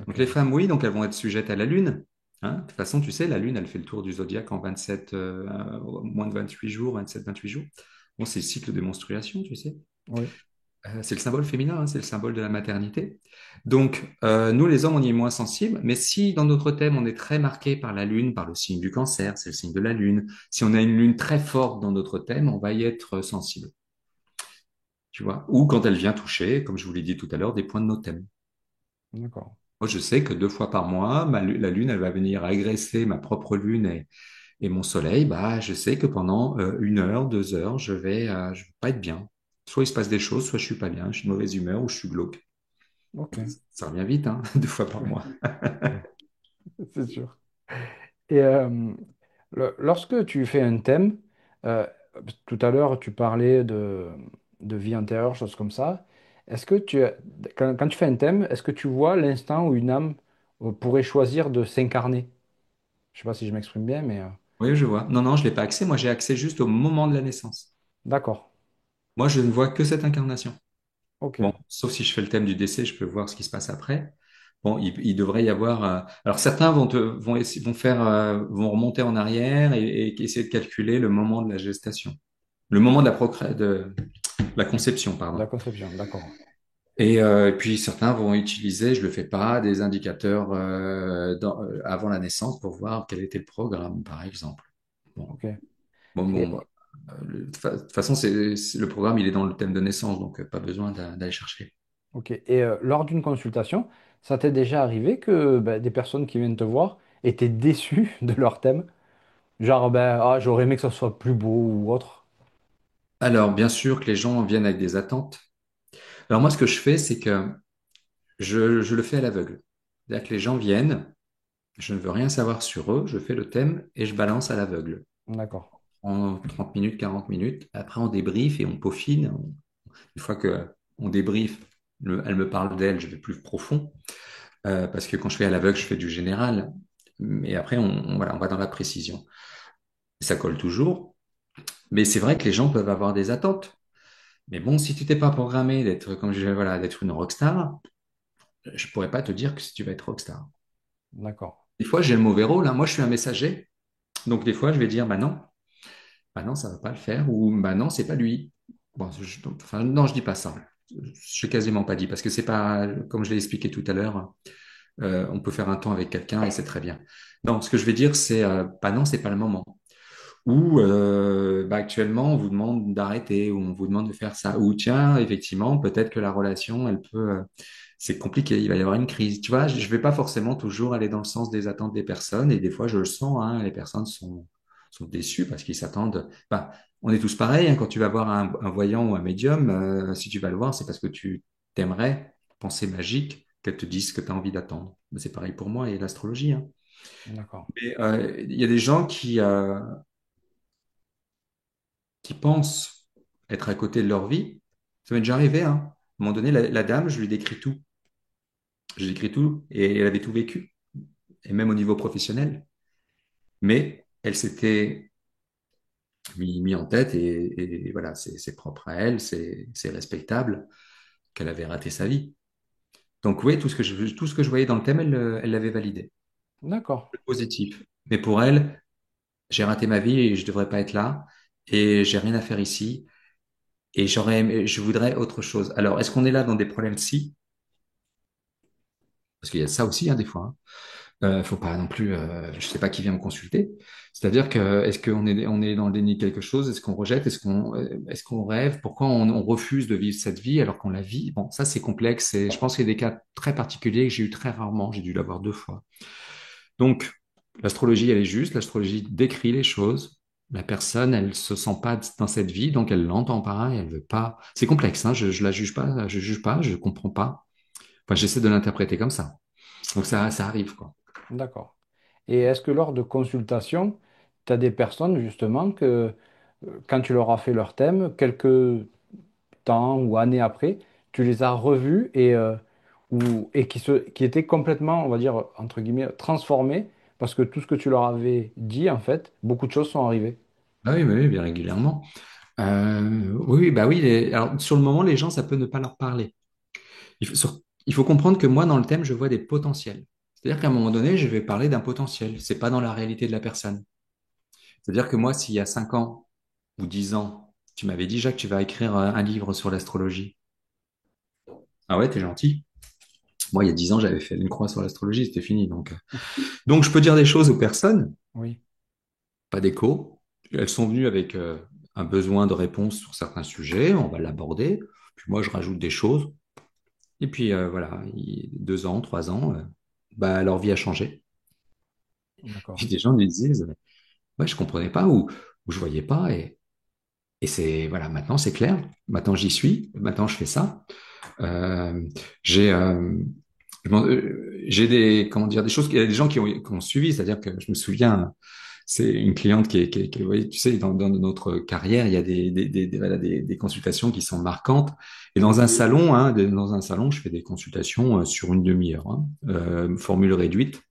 Speaker 2: Donc,
Speaker 1: ok,
Speaker 2: les femmes, oui, donc elles vont être sujettes à la Lune. Hein. De toute façon, tu sais, la Lune, elle fait le tour du zodiaque en 27, moins de 28 jours, 27, 28 jours. Bon, c'est le cycle de menstruation, tu sais.
Speaker 1: oui,
Speaker 2: C'est le symbole féminin, hein, c'est le symbole de la maternité. Donc, nous, les hommes, on y est moins sensibles, mais si dans notre thème, on est très marqué par la Lune, par le signe du cancer, c'est le signe de la Lune, si on a une Lune très forte dans notre thème, on va y être sensible, tu vois. Ou quand elle vient toucher, comme je vous l'ai dit tout à l'heure, des points de nos thèmes.
Speaker 1: d'accord,
Speaker 2: Moi, je sais que 2 fois par mois, la Lune, elle va venir agresser ma propre Lune et mon Soleil. Bah, je sais que pendant 1 heure, 2 heures, je vais pas être bien. Soit il se passe des choses, soit je suis pas bien, je suis de mauvaise humeur ou je suis glauque.
Speaker 1: ok,
Speaker 2: Ça revient vite, hein, 2 fois par mois.
Speaker 1: oui, c'est sûr. Et lorsque tu fais un thème, euh, tout à l'heure tu parlais de vie antérieure, choses comme ça. Est-ce que quand tu fais un thème, est-ce que tu vois l'instant où une âme pourrait choisir de s'incarner? Je sais pas si je m'exprime bien, mais
Speaker 2: Oui, je vois. Non, non, je l'ai pas accès. Moi, j'ai accès juste au moment de la naissance.
Speaker 1: d'accord.
Speaker 2: Moi, je ne vois que cette incarnation.
Speaker 1: Ok,
Speaker 2: Bon, sauf si je fais le thème du décès, je peux voir ce qui se passe après. Bon, il devrait y avoir. Alors, certains vont remonter en arrière et essayer de calculer le moment de la gestation, le moment de la conception,
Speaker 1: la
Speaker 2: pardon.
Speaker 1: conception, d'accord.
Speaker 2: Et puis certains vont utiliser, je le fais pas, des indicateurs avant la naissance pour voir quel était le programme, par exemple. Bon,
Speaker 1: Ok. Et,
Speaker 2: bon, de toute façon, le programme, il est dans le thème de naissance, donc pas besoin d'aller chercher.
Speaker 1: ok. Et lors d'une consultation, ça t'est déjà arrivé que ben, des personnes qui viennent te voir étaient déçus de leur thème? Genre, ben, ah, j'aurais aimé que ça soit plus beau ou autre.
Speaker 2: Alors, bien sûr que les gens viennent avec des attentes. Alors moi, ce que je fais, c'est que je le fais à l'aveugle. C'est-à-dire que les gens viennent, je ne veux rien savoir sur eux, je fais le thème et je balance à l'aveugle.
Speaker 1: D'accord,
Speaker 2: En 30 minutes, 40 minutes. Après, on débriefe et on peaufine. Une fois que on débriefe, elle me parle d'elle, je vais plus profond. Parce que quand je fais à l'aveugle, je fais du général. Mais après, voilà, on va dans la précision. Ça colle toujours. Mais c'est vrai que les gens peuvent avoir des attentes. Mais bon, si tu t'es pas programmé d'être, comme je voilà, d'être une rockstar, je pourrais pas te dire que si tu vas être rockstar.
Speaker 1: d'accord,
Speaker 2: Des fois, j'ai le mauvais rôle, hein. Moi, je suis un messager. Donc, des fois, je vais dire, bah non, ça va pas le faire, ou bah non, c'est pas lui. Bon, enfin, non, je dis pas ça. Je n'ai quasiment pas dit, parce que c'est pas, comme je l'ai expliqué tout à l'heure, on peut faire un temps avec quelqu'un et c'est très bien. Non, ce que je vais dire, c'est, bah non, c'est pas le moment. Ou bah, actuellement, on vous demande d'arrêter, ou on vous demande de faire ça. Ou tiens, effectivement, peut-être que la relation, elle peut, c'est compliqué, il va y avoir une crise. Tu vois, je vais pas forcément toujours aller dans le sens des attentes des personnes, et des fois, je le sens, hein, les personnes sont déçues parce qu'ils s'attendent. Enfin, on est tous pareils, hein, quand tu vas voir un voyant ou un médium, si tu vas le voir, c'est parce que tu t'aimerais, penser magique, qu'elle te dise ce que tu as envie d'attendre. Mais c'est pareil pour moi et l'astrologie, hein.
Speaker 1: d'accord,
Speaker 2: Mais il y a des gens qui pensent être à côté de leur vie. Ça m'est déjà arrivé, hein. À un moment donné, la dame, je lui décris tout. Je lui décris tout et elle avait tout vécu, et même au niveau professionnel. Mais elle s'était mis en tête et voilà, c'est propre à elle, c'est respectable qu'elle avait raté sa vie. Donc oui, tout ce que je voyais dans le thème, elle l'avait validé.
Speaker 1: d'accord,
Speaker 2: Le positif. Mais pour elle, j'ai raté ma vie et je devrais pas être là et j'ai rien à faire ici et je voudrais autre chose. Alors, est-ce qu'on est là dans des problèmes psy? Parce qu'il y a ça aussi, hein, des fois, hein. Faut pas non plus, je sais pas qui vient me consulter. C'est-à-dire que est-ce on est dans le déni de quelque chose? Est-ce qu'on rejette? Est-ce qu'on rêve? Pourquoi on refuse de vivre cette vie alors qu'on la vit? Bon, ça c'est complexe et je pense qu'il y a des cas très particuliers que j'ai eu très rarement. J'ai dû l'avoir deux fois. Donc, l'astrologie, elle est juste. L'astrologie décrit les choses. La personne, elle se sent pas dans cette vie, donc elle l'entend pas et elle veut pas. C'est complexe, hein. Je la juge pas, je comprends pas. Enfin, j'essaie de l'interpréter comme ça. Donc ça arrive, quoi.
Speaker 1: d'accord. Et est-ce que lors de consultations, tu as des personnes justement que quand tu leur as fait leur thème, quelques temps ou années après, tu les as revus et qui étaient complètement, on va dire, entre guillemets, transformés parce que tout ce que tu leur avais dit, en fait, beaucoup de choses sont arrivées.
Speaker 2: Ah oui, oui, bien régulièrement. Oui, oui, bah oui. Alors, sur le moment, les gens, ça peut ne pas leur parler. Il faut comprendre que moi, dans le thème, je vois des potentiels. C'est-à-dire qu'à un moment donné, je vais parler d'un potentiel. C'est pas dans la réalité de la personne. C'est-à-dire que moi, s'il y a 5 ans ou 10 ans, tu m'avais dit, Jacques, tu vas écrire un livre sur l'astrologie. Ah ouais, t'es gentil. Moi, il y a 10 ans, j'avais fait une croix sur l'astrologie, c'était fini. Donc, je peux dire des choses aux personnes,
Speaker 1: Oui,
Speaker 2: pas d'écho. Elles sont venues avec un besoin de réponse sur certains sujets, on va l'aborder. Puis moi, je rajoute des choses. Et puis voilà, 2 ans, 3 ans, bah, leur vie a changé.
Speaker 1: d'accord,
Speaker 2: Puis des gens me disent, ouais, je comprenais pas ou je voyais pas. Et c'est, voilà, maintenant c'est clair. Maintenant j'y suis. Maintenant je fais ça. Euh, j'ai j'ai des, comment dire, des choses, il y a des gens qui ont suivi. C'est-à-dire que je me souviens, c'est une cliente qui est, vous voyez, tu sais, dans notre carrière, il y a voilà, des consultations qui sont marquantes. Et dans un salon, hein, dans un salon, je fais des consultations sur une demi-heure, hein, formule réduite.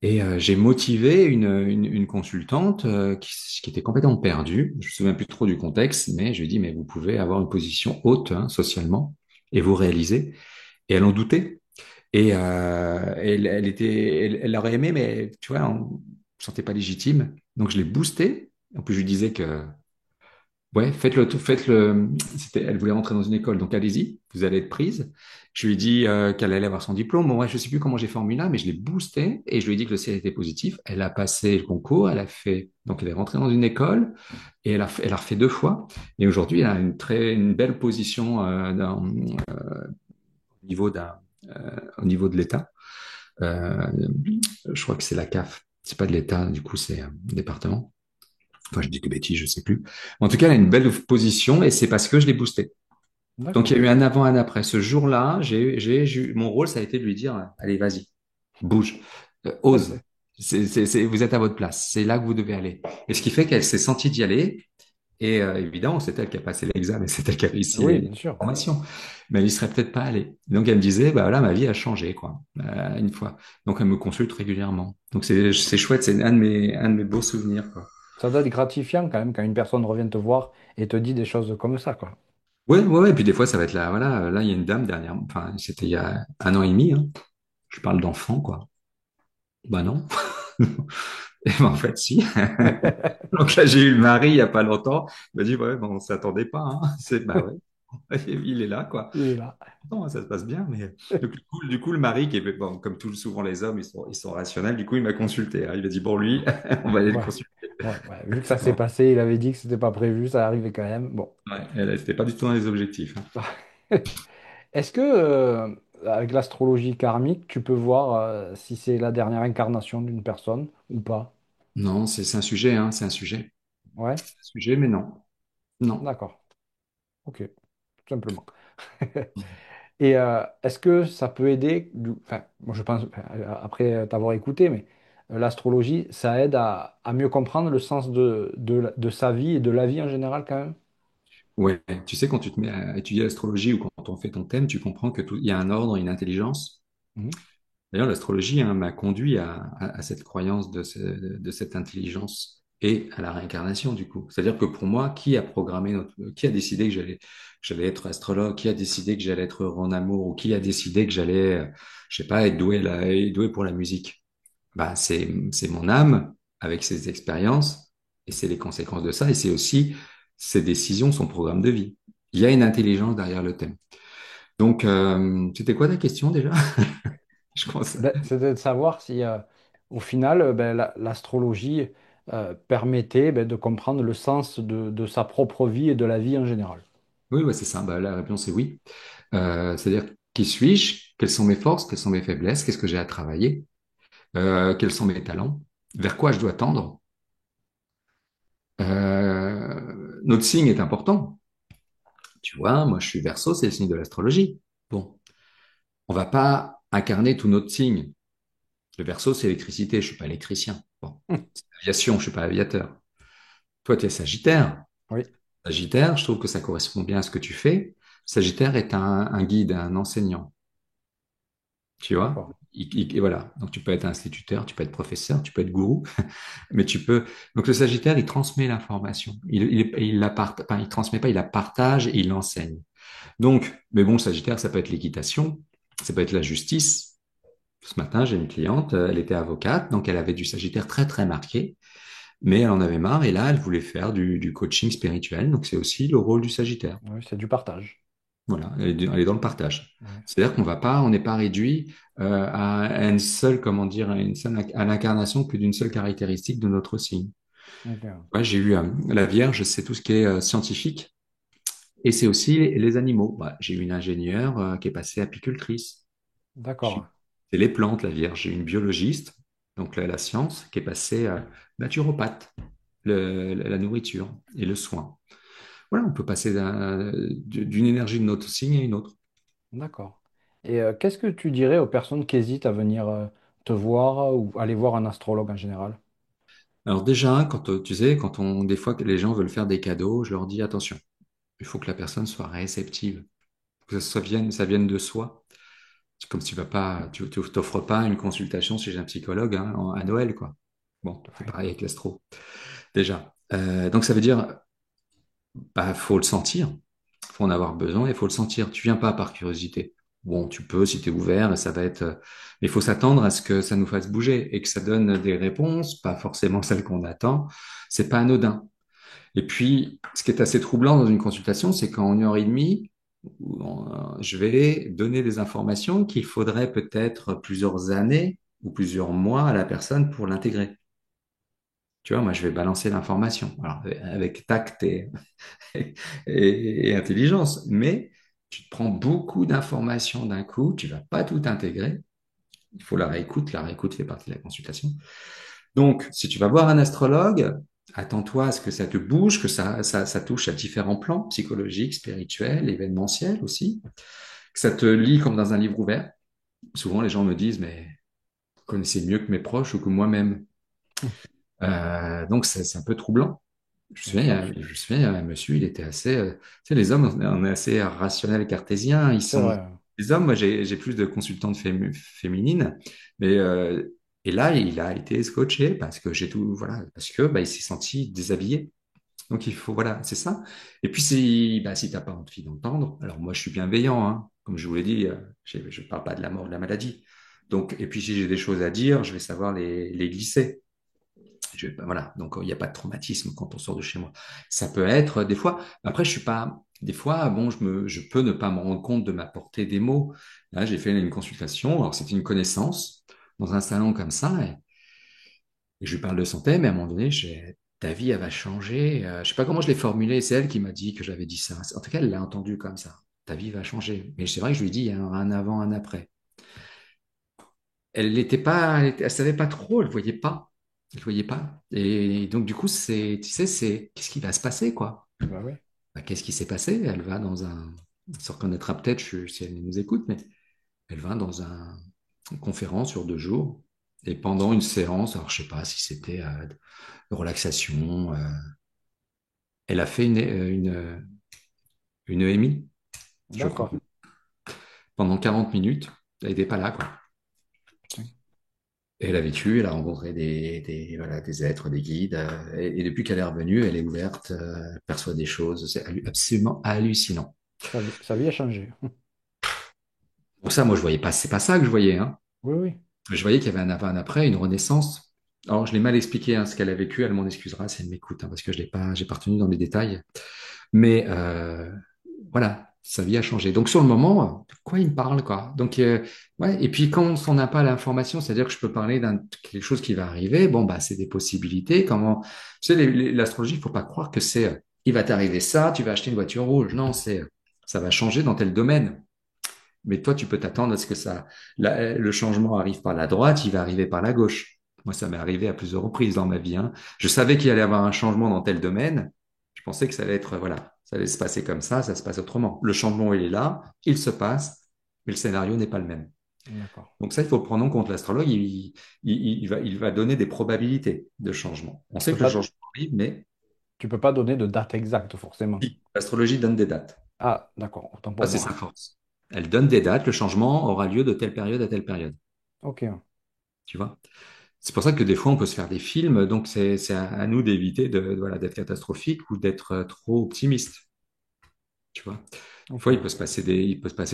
Speaker 2: Et j'ai motivé une consultante qui était complètement perdue. Je me souviens plus trop du contexte, mais je lui ai dit, mais vous pouvez avoir une position haute, hein, socialement et vous réaliser. Et elle en doutait. Et elle aurait aimé, mais tu vois, on ne se sentait pas légitime. Donc je l'ai boostée. En plus, je lui disais que, ouais, elle voulait rentrer dans une école, donc allez-y, vous allez être prise. Je lui ai dit qu'elle allait avoir son diplôme. Bon, ouais, je sais plus comment j'ai formulé là, mais je l'ai boostée et je lui ai dit que le ciel était positif. Elle a passé le concours, donc elle est rentrée dans une école et elle a refait deux fois. Et aujourd'hui, elle a une belle position au niveau au niveau de l'État. Euh, je crois que c'est la CAF. C'est pas de l'État, du coup, c'est un département. Enfin, je dis des bêtises, je sais plus. En tout cas, elle a une belle position et c'est parce que je l'ai boosté. Donc, il y
Speaker 1: D'accord.
Speaker 2: a eu un avant, un après. Ce jour-là, mon rôle, ça a été de lui dire, allez, vas-y, bouge, ose.
Speaker 1: Ok.
Speaker 2: Vous êtes à votre place. C'est là que vous devez aller. Et ce qui fait qu'elle s'est sentie d'y aller. Et évidemment, c'est elle qui a passé l'examen, c'est elle qui a réussi
Speaker 1: Oui,
Speaker 2: les
Speaker 1: bien sûr.
Speaker 2: formations. Mais elle y serait peut-être pas allée. Donc, elle me disait, bah voilà, ma vie a changé, quoi, une fois. Donc, elle me consulte régulièrement. Donc, c'est chouette, c'est un de mes beaux souvenirs, quoi.
Speaker 1: Ça doit être gratifiant quand même quand une personne revient te voir et te dit des choses comme ça, quoi.
Speaker 2: Ouais, ouais, ouais. Et puis des fois, ça va être là, voilà, là, il y a une dame derrière, enfin, c'était il y a un an et demi, hein. Je parle d'enfant, quoi. Bah non. Et ben, en fait, si. Donc là, j'ai eu le mari il y a pas longtemps. Il m'a dit, ouais, bon, on s'attendait pas, hein. Bah ouais, il est là, quoi.
Speaker 1: Il est là.
Speaker 2: Non, ça se passe bien, mais donc, du coup, le mari, qui est, bon, comme tout souvent les hommes, ils sont rationnels, du coup, il m'a consulté, hein. Il a dit, bon, lui, on va aller le
Speaker 1: Ouais.
Speaker 2: consulter.
Speaker 1: Ouais, ouais. Vu que ça s'est
Speaker 2: Bon,
Speaker 1: passé, il avait dit que c'était pas prévu, ça arrivait quand même. Bon.
Speaker 2: ouais, c'était pas du tout dans les objectifs, hein.
Speaker 1: Est-ce que, avec l'astrologie karmique, tu peux voir si c'est la dernière incarnation d'une personne ou pas?
Speaker 2: Non, c'est un sujet, hein, c'est un sujet.
Speaker 1: Ouais,
Speaker 2: C'est un sujet, mais non. Non.
Speaker 1: d'accord. Ok, tout simplement. Et est-ce que ça peut aider, enfin, moi je pense, enfin, après t'avoir écouté, mais l'astrologie, ça aide à mieux comprendre le sens de sa vie et de la vie en général quand même?
Speaker 2: Ouais, tu sais, quand tu te mets à étudier l'astrologie ou quand on fait ton thème, tu comprends que il y a un ordre, une intelligence.
Speaker 1: Mhm.
Speaker 2: D'ailleurs, l'astrologie, hein, m'a conduit à cette croyance de cette intelligence et à la réincarnation, du coup. C'est-à-dire que pour moi, qui a décidé j'allais être astrologue, qui a décidé que j'allais être heureux en amour, ou qui a décidé que j'allais, je sais pas, être doué pour la musique? Bah, c'est mon âme avec ses expériences et c'est les conséquences de ça et c'est aussi ses décisions, son programme de vie. Il y a une intelligence derrière le thème. Donc, c'était quoi ta question déjà? Je pense.
Speaker 1: Ben, c'était de savoir si, au final, ben, l'astrologie permettait ben, de comprendre le sens de sa propre vie et de la vie en général.
Speaker 2: Oui, ouais, c'est ça. Bah, la réponse est oui. C'est-à-dire, qui suis-je? Quelles sont mes forces? Quelles sont mes faiblesses? Qu'est-ce que j'ai à travailler? Quels sont mes talents? Vers quoi je dois tendre? Notre signe est important. Tu vois, moi, je suis Verseau, c'est le signe de l'astrologie. Bon, on va pas incarner tout notre signe. Le Verseau, c'est l'électricité. Je suis pas électricien. Bon,
Speaker 1: Hum,
Speaker 2: c'est l'aviation. Je suis pas aviateur. Toi, tu es Sagittaire.
Speaker 1: oui,
Speaker 2: Sagittaire, je trouve que ça correspond bien à ce que tu fais. Sagittaire est un guide, un enseignant. Tu vois?
Speaker 1: d'accord.
Speaker 2: Et voilà. Donc, tu peux être instituteur, tu peux être professeur, tu peux être gourou, mais tu peux. Donc, le Sagittaire, il transmet l'information. Enfin, il transmet pas, il la partage et il l'enseigne. Donc, mais bon, le Sagittaire, ça peut être l'équitation, ça peut être la justice. Ce matin, j'ai une cliente, elle était avocate, donc elle avait du Sagittaire très, très marqué, mais elle en avait marre et là, elle voulait faire du coaching spirituel. Donc, c'est aussi le rôle du Sagittaire.
Speaker 1: Oui, c'est du partage.
Speaker 2: Voilà, elle est dans le partage.
Speaker 1: Ouais,
Speaker 2: C'est-à-dire on n'est pas réduit à une seule, comment dire, à l'incarnation que d'une seule caractéristique de notre signe.
Speaker 1: ok.
Speaker 2: Ouais, j'ai eu la Vierge, c'est tout ce qui est scientifique, et c'est aussi les animaux. Ouais, j'ai eu une ingénieure qui est passée apicultrice.
Speaker 1: D'accord.
Speaker 2: C'est les plantes, la Vierge. J'ai eu une biologiste, donc la science, qui est passée naturopathe, la nourriture et le soin. Voilà, on peut passer d'une énergie de notre signe à une autre.
Speaker 1: D'accord. Et qu'est-ce que tu dirais aux personnes qui hésitent à venir te voir ou aller voir un astrologue en général?
Speaker 2: Alors déjà, tu sais, des fois que les gens veulent faire des cadeaux, je leur dis attention, il faut que la personne soit réceptive, que ça vienne de soi. C'est comme si tu t'offres pas une consultation chez un psychologue, hein, à Noël, quoi. Bon, c'est
Speaker 1: Ouais,
Speaker 2: pareil avec l'astro. Déjà. Donc ça veut dire, bah, faut le sentir, faut en avoir besoin et faut le sentir. Tu viens pas par curiosité. Bon, tu peux si tu es ouvert, et ça va être. Mais il faut s'attendre à ce que ça nous fasse bouger et que ça donne des réponses, pas forcément celles qu'on attend. C'est pas anodin. Et puis, ce qui est assez troublant dans une consultation, c'est qu'en 1 heure et demie, je vais donner des informations qu'il faudrait peut-être plusieurs années ou plusieurs mois à la personne pour l'intégrer. Tu vois, moi, je vais balancer l'information, alors avec tact et intelligence, mais tu te prends beaucoup d'informations d'un coup, tu vas pas tout intégrer, Il faut la réécoute. La réécoute fait partie de la consultation. Donc, si tu vas voir un astrologue, attends-toi à ce que ça te bouge, que ça touche à différents plans, psychologiques, spirituels, événementiels aussi, que ça te lie comme dans un livre ouvert. Souvent, les gens me disent, mais vous connaissez mieux que mes proches ou que moi-même. Donc, c'est un peu troublant.
Speaker 1: D'accord.
Speaker 2: Je me souviens, il y a un monsieur, il était assez. Tu sais, les hommes, on est assez rationnels et cartésiens.
Speaker 1: C'est vrai.
Speaker 2: Les hommes, moi, j'ai plus de consultantes féminines, mais et là, il a été scotché parce que j'ai tout, voilà, parce que bah, il s'est senti déshabillé. Donc il faut, voilà, c'est ça. Et puis si, bah, si t'as pas envie d'entendre, alors moi, je suis bienveillant, hein. Comme je vous l'ai dit, je parle pas de la mort, de la maladie. Donc, et puis si j'ai des choses à dire, je vais savoir les glisser. Voilà, donc il n'y a pas de traumatisme quand on sort de chez moi. Ça peut être des fois. Après, je suis pas. Des fois, bon, je peux ne pas me rendre compte de ma portée des mots. Là, j'ai fait une consultation. Alors, c'était une connaissance dans un salon comme ça, et je lui parle de santé, mais à un moment donné, ta vie, elle va changer. Je sais pas comment je l'ai formulé. C'est elle qui m'a dit que j'avais dit ça. En tout cas, elle l'a entendu comme ça. Ta vie va changer. Mais c'est vrai que je lui ai dit, il y a un avant, un après. Elle n'était pas, elle savait pas trop, elle voyait pas. Elle voyait pas. Et donc, du coup, tu sais, c'est, qu'est-ce qui va se passer, quoi?
Speaker 1: Bah oui.
Speaker 2: Bah, qu'est-ce qui s'est passé? Elle va elle se reconnaîtra peut-être si elle nous écoute, mais elle va dans une conférence sur 2 jours. Et pendant une séance, alors je sais pas si c'était de relaxation, elle a fait une EMI, je crois,
Speaker 1: D'accord.
Speaker 2: pendant 40 minutes. Elle n'était pas là, quoi.
Speaker 1: Putain.
Speaker 2: Et elle a vécu, elle a rencontré voilà, des êtres, des guides. Et depuis qu'elle est revenue, elle est ouverte, elle perçoit des choses. C'est absolument hallucinant.
Speaker 1: Sa vie a changé.
Speaker 2: Pour ça, moi, je voyais pas, c'est pas ça que je voyais, hein.
Speaker 1: Oui, oui.
Speaker 2: Je voyais qu'il y avait un avant, un après, une renaissance. Alors, je l'ai mal expliqué, hein, ce qu'elle a vécu. Elle m'en excusera si elle m'écoute, hein, parce que je l'ai pas, j'ai pas retenu dans les détails. Mais voilà, sa vie a changé. Donc sur le moment, de quoi il me parle, quoi. Donc ouais. Et puis quand on n'a pas l'information, c'est-à-dire que je peux parler d'un quelque chose qui va arriver. Bon bah c'est des possibilités. Comment, tu sais, l'astrologie, il faut pas croire que c'est il va t'arriver ça, tu vas acheter une voiture rouge. Non, c'est ça va changer dans tel domaine. Mais toi, tu peux t'attendre à ce que le changement arrive par la droite, il va arriver par la gauche. Moi, ça m'est arrivé à plusieurs reprises dans ma vie, hein. Je savais qu'il allait y avoir un changement dans tel domaine. Je pensais que ça allait être, voilà, ça allait se passer comme ça se passe autrement. Le changement, il est là, il se passe, mais le scénario n'est pas le même.
Speaker 1: D'accord.
Speaker 2: Donc ça, il faut prendre en compte. L'astrologue, il va donner des probabilités de changement. On
Speaker 1: Tu
Speaker 2: sait
Speaker 1: peux
Speaker 2: que le
Speaker 1: pas,
Speaker 2: changement arrive, mais
Speaker 1: tu peux pas donner de date exacte, forcément.
Speaker 2: si, l'astrologie donne des dates.
Speaker 1: Ah, d'accord. Autant
Speaker 2: Ça,
Speaker 1: pour
Speaker 2: c'est
Speaker 1: moi.
Speaker 2: sa force. Elle donne des dates. Le changement aura lieu de telle période à telle période.
Speaker 1: Ok.
Speaker 2: Tu vois? C'est pour ça que des fois, on peut se faire des films, donc c'est à nous d'éviter voilà, d'être catastrophique ou d'être trop optimiste, tu vois. Des
Speaker 1: Ok.
Speaker 2: fois, il peut se passer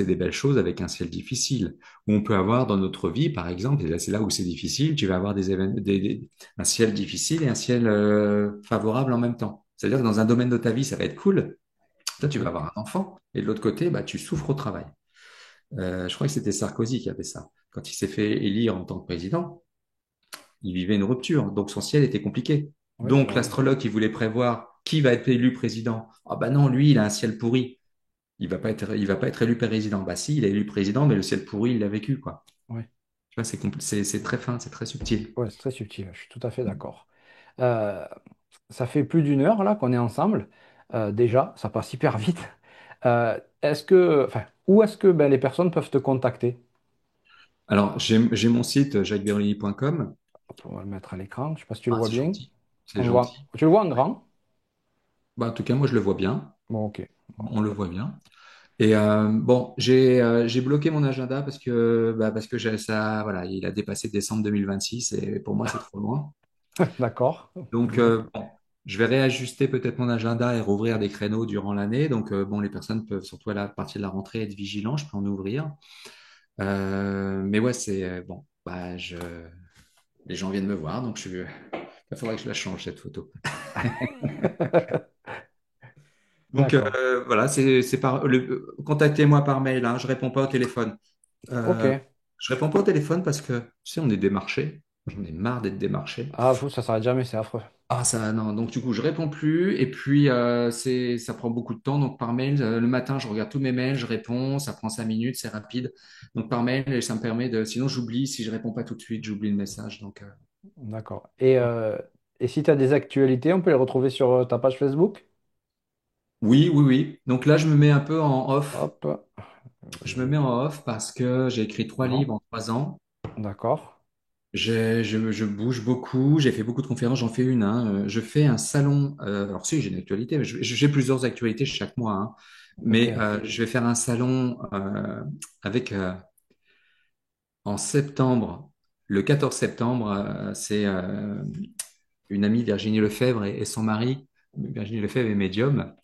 Speaker 2: des belles choses avec un ciel difficile. Ou on peut avoir dans notre vie, par exemple, et là, c'est là où c'est difficile, tu vas avoir un ciel difficile et un ciel favorable en même temps. C'est-à-dire que dans un domaine de ta vie, ça va être cool. Toi, tu vas avoir un enfant, et de l'autre côté, bah, tu souffres au travail. Je crois que c'était Sarkozy qui avait ça. Quand il s'est fait élire en tant que président, il vivait une rupture, donc son ciel était compliqué.
Speaker 1: Oui,
Speaker 2: Donc
Speaker 1: bah oui.
Speaker 2: l'astrologue qui voulait prévoir qui va être élu président, ah bah non, lui, il a un ciel pourri. Il va pas être élu président. Bah si, il est élu président, mais le ciel pourri, il l'a vécu, quoi.
Speaker 1: Oui.
Speaker 2: Tu vois, c'est très fin, c'est très subtil.
Speaker 1: Ouais, c'est très subtil. Je suis tout à fait d'accord. Euh, Ça fait plus d'une heure là qu'on est ensemble. Déjà, ça passe hyper vite. Où est-ce que ben, les personnes peuvent te contacter?
Speaker 2: Alors, j'ai mon site jacquesberlini.com.
Speaker 1: On va le mettre à l'écran. Je sais pas si tu le
Speaker 2: Ah,
Speaker 1: vois
Speaker 2: c'est
Speaker 1: bien.
Speaker 2: gentil. C'est gentil.
Speaker 1: Tu le vois en grand?
Speaker 2: Bah, en tout cas, moi, je le vois bien.
Speaker 1: Bon, ok. Bon,
Speaker 2: On le voit bien. Et bon, j'ai bloqué mon agenda parce que voilà, il a dépassé décembre 2026 et pour moi, c'est trop loin.
Speaker 1: d'accord.
Speaker 2: Donc,
Speaker 1: Bien.
Speaker 2: bon, je vais réajuster peut-être mon agenda et rouvrir des créneaux durant l'année. Donc, bon, les personnes peuvent, surtout à la partie de la rentrée, être vigilants. Je peux en ouvrir. Mais ouais, c'est bon. Bah, les gens viennent me voir, donc il faudrait que je la change cette photo. Donc,
Speaker 1: D'accord.
Speaker 2: voilà, contactez-moi par mail. Hein, je réponds pas au téléphone.
Speaker 1: Ok.
Speaker 2: Euh, je réponds pas au téléphone parce que, tu sais, on est démarché. J'en ai marre d'être démarché.
Speaker 1: Ah, vous, ça s'arrête jamais, c'est affreux.
Speaker 2: Ah ça non, donc du coup je réponds plus et puis ça prend beaucoup de temps donc par mail le matin je regarde tous mes mails, je réponds, ça prend 5 minutes, c'est rapide. Donc par mail et ça me permet de sinon j'oublie si je réponds pas tout de suite, j'oublie le message donc
Speaker 1: D'accord. Et si tu as des actualités, on peut les retrouver sur ta page Facebook?
Speaker 2: oui, oui, oui. Donc là je me mets un peu en off.
Speaker 1: Hop,
Speaker 2: Je me mets en off parce que j'ai écrit 3 livres
Speaker 1: non,
Speaker 2: en 3 ans.
Speaker 1: d'accord.
Speaker 2: Je bouge beaucoup, j'ai fait beaucoup de conférences, j'en fais une. Hein. Je fais un salon. Alors si, j'ai une actualité, mais j'ai plusieurs actualités chaque mois. Hein.
Speaker 1: Ok,
Speaker 2: Mais je vais faire un salon avec en septembre, le 14 septembre, c'est une amie, Virginie Lefebvre, et son mari. Virginie Lefebvre est médium,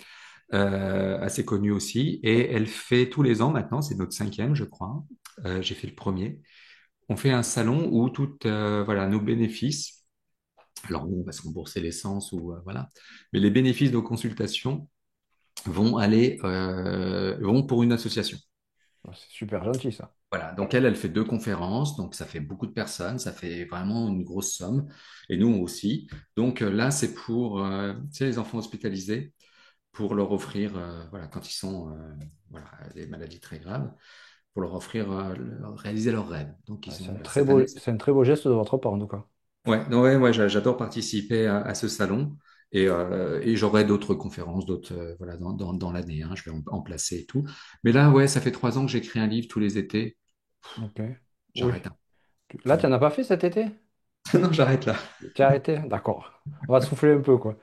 Speaker 2: assez connue aussi, et elle fait tous les ans maintenant, c'est notre cinquième, je crois. J'ai fait le premier. On fait un salon où tout, voilà, nos bénéfices, alors nous, on va se rembourser l'essence ou voilà, mais les bénéfices de nos consultations vont pour une association.
Speaker 1: c'est super gentil ça.
Speaker 2: Voilà, donc elle fait 2 conférences, donc ça fait beaucoup de personnes, ça fait vraiment une grosse somme, et nous aussi. Donc là, c'est pour tu sais, les enfants hospitalisés, pour leur offrir, voilà, quand ils sont voilà, des maladies très graves, pour leur offrir, réaliser leurs rêves. Donc
Speaker 1: Ouais,
Speaker 2: ils ont, bah, cette année,
Speaker 1: c'est un très beau geste de votre part en tout cas.
Speaker 2: ouais, non, ouais, ouais, j'adore participer à ce salon et j'aurai d'autres conférences, d'autres voilà dans l'année. Hein, je vais en placer et tout. Mais là, ouais, ça fait 3 ans que j'écris un livre tous les étés.
Speaker 1: Ok. Oui.
Speaker 2: J'arrête. Hein.
Speaker 1: Là, tu n'en as pas fait cet été?
Speaker 2: Non, j'arrête là.
Speaker 1: Tu as arrêté? D'accord. On va souffler un peu, quoi.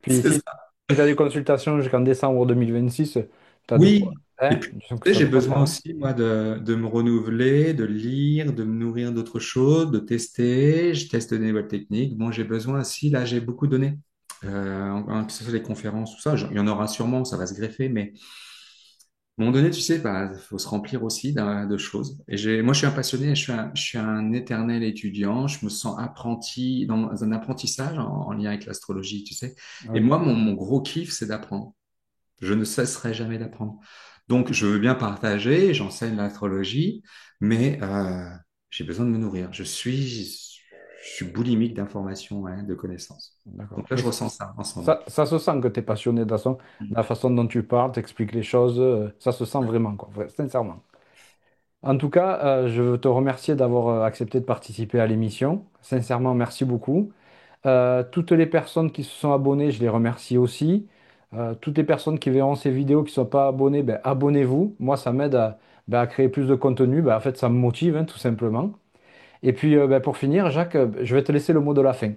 Speaker 1: Puis
Speaker 2: C'est
Speaker 1: si,
Speaker 2: ça.
Speaker 1: si tu as des consultations jusqu'en décembre 2026, tu as de quoi.
Speaker 2: Oui. Et
Speaker 1: Hein?
Speaker 2: puis,
Speaker 1: Disons que
Speaker 2: tu sais,
Speaker 1: ça
Speaker 2: j'ai
Speaker 1: devrait le
Speaker 2: besoin
Speaker 1: faire, hein.
Speaker 2: aussi, moi, de me renouveler, de lire, de me nourrir d'autres choses, de tester. Je teste des nouvelles techniques. Bon, j'ai besoin aussi, là, j'ai beaucoup donné. Que ce soit les conférences, tout ça, il y en aura sûrement, ça va se greffer, mais à un moment donné, tu sais, bah, faut se remplir aussi de choses. Et moi, je suis un passionné, je suis un éternel étudiant. Je me sens apprenti dans un apprentissage en lien avec l'astrologie, tu sais. Et
Speaker 1: Oui,
Speaker 2: moi, mon gros kiff, c'est d'apprendre. Je ne cesserai jamais d'apprendre. Donc, je veux bien partager, j'enseigne l'astrologie, mais j'ai besoin de me nourrir. Je suis boulimique d'informations, hein, de connaissances.
Speaker 1: d'accord.
Speaker 2: Donc là,
Speaker 1: Mais
Speaker 2: je ressens ça en ce moment.
Speaker 1: ça se sent que tu es passionné de la façon dont tu parles, tu expliques les choses. Ça se sent vraiment, quoi. Sincèrement. En tout cas, je veux te remercier d'avoir accepté de participer à l'émission. Sincèrement, merci beaucoup. Toutes les personnes qui se sont abonnées, je les remercie aussi. Toutes les personnes qui verront ces vidéos qui ne sont pas abonnées, ben, abonnez-vous. Moi, ça m'aide à créer plus de contenu. Ben, en fait, ça me motive, hein, tout simplement. Et puis, ben, pour finir, Jacques, je vais te laisser le mot de la fin.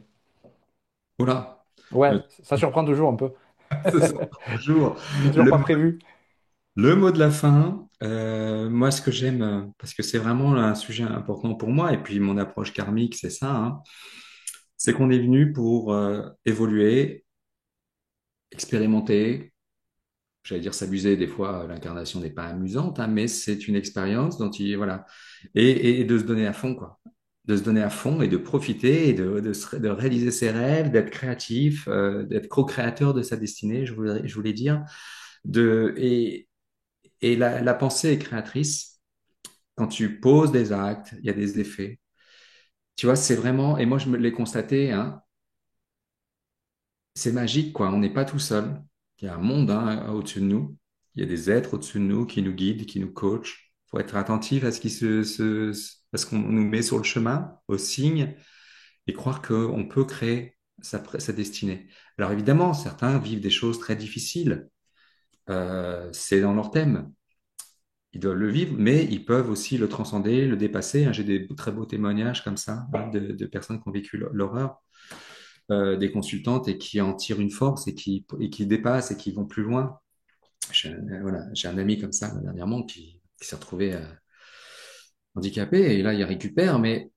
Speaker 2: Voilà.
Speaker 1: Ouais,
Speaker 2: Le,
Speaker 1: ça surprend toujours un peu.
Speaker 2: ce sera toujours.
Speaker 1: C'est toujours
Speaker 2: Le,
Speaker 1: pas prévu.
Speaker 2: le mot de la fin, moi, ce que j'aime, parce que c'est vraiment un sujet important pour moi, et puis mon approche karmique, c'est ça, hein, c'est qu'on est venu pour évoluer, expérimenter, j'allais dire s'amuser, des fois l'incarnation n'est pas amusante, hein, mais c'est une expérience dont voilà, et de se donner à fond, quoi. De se donner à fond et de profiter et de réaliser ses rêves, d'être créatif, d'être co-créateur de sa destinée, je voulais dire. Et la pensée est créatrice. Quand tu poses des actes, il y a des effets. Tu vois, c'est vraiment, et moi je me l'ai constaté, hein, c'est magique, quoi. On n'est pas tout seul. Il y a un monde hein, au-dessus de nous. Il y a des êtres au-dessus de nous qui nous guident, qui nous coachent. Il faut être attentif à à ce qu'on nous met sur le chemin, aux signes, et croire qu'on peut créer sa destinée. Alors évidemment, certains vivent des choses très difficiles. C'est dans leur thème. Ils doivent le vivre, mais ils peuvent aussi le transcender, le dépasser. Hein. J'ai des très beaux témoignages comme ça, hein, de personnes qui ont vécu l'horreur des consultantes et qui en tirent une force et qui dépassent et qui vont plus loin. Voilà, j'ai un ami comme ça dernièrement qui s'est retrouvé handicapé et là il récupère, mais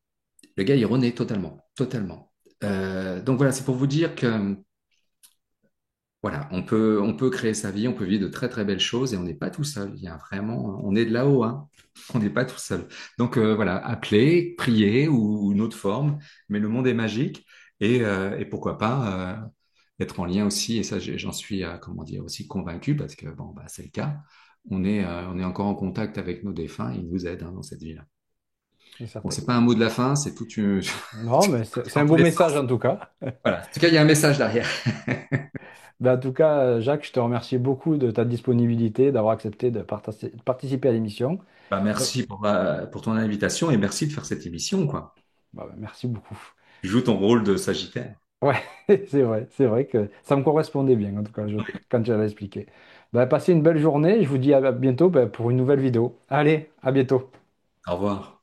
Speaker 2: le gars il renaît totalement, totalement. Donc voilà, c'est pour vous dire que voilà, on peut créer sa vie, on peut vivre de très très belles choses et on n'est pas tout seul. Il y a vraiment, on est de là-haut, hein. On n'est pas tout seul. Donc voilà, appeler, prier ou une autre forme, mais le monde est magique et pourquoi pas être en lien aussi. Et ça, j'en suis, comment dire, aussi convaincu parce que bon, bah, c'est le cas. On est encore en contact avec nos défunts, ils nous aident hein, dans cette vie-là.
Speaker 1: c'est
Speaker 2: Bon,
Speaker 1: certain.
Speaker 2: c'est pas un mot de la fin, c'est tout
Speaker 1: Non, mais c'est
Speaker 2: dans
Speaker 1: un
Speaker 2: tous
Speaker 1: beau
Speaker 2: les
Speaker 1: message
Speaker 2: sens.
Speaker 1: en tout cas.
Speaker 2: Voilà. En tout cas, il y a un message derrière.
Speaker 1: Ben, en tout cas, Jacques, je te remercie beaucoup de ta disponibilité, d'avoir accepté de participer à l'émission.
Speaker 2: Bah,
Speaker 1: Et-
Speaker 2: merci pour ton invitation et merci de faire cette émission, quoi.
Speaker 1: ben, merci beaucoup.
Speaker 2: Tu joues ton rôle de Sagittaire.
Speaker 1: Ouais, c'est vrai que ça me correspondait bien, en tout cas, quand tu l'as expliqué. Ben, passez une belle journée, je vous dis à bientôt ben, pour une nouvelle vidéo. Allez, à bientôt.
Speaker 2: Au revoir.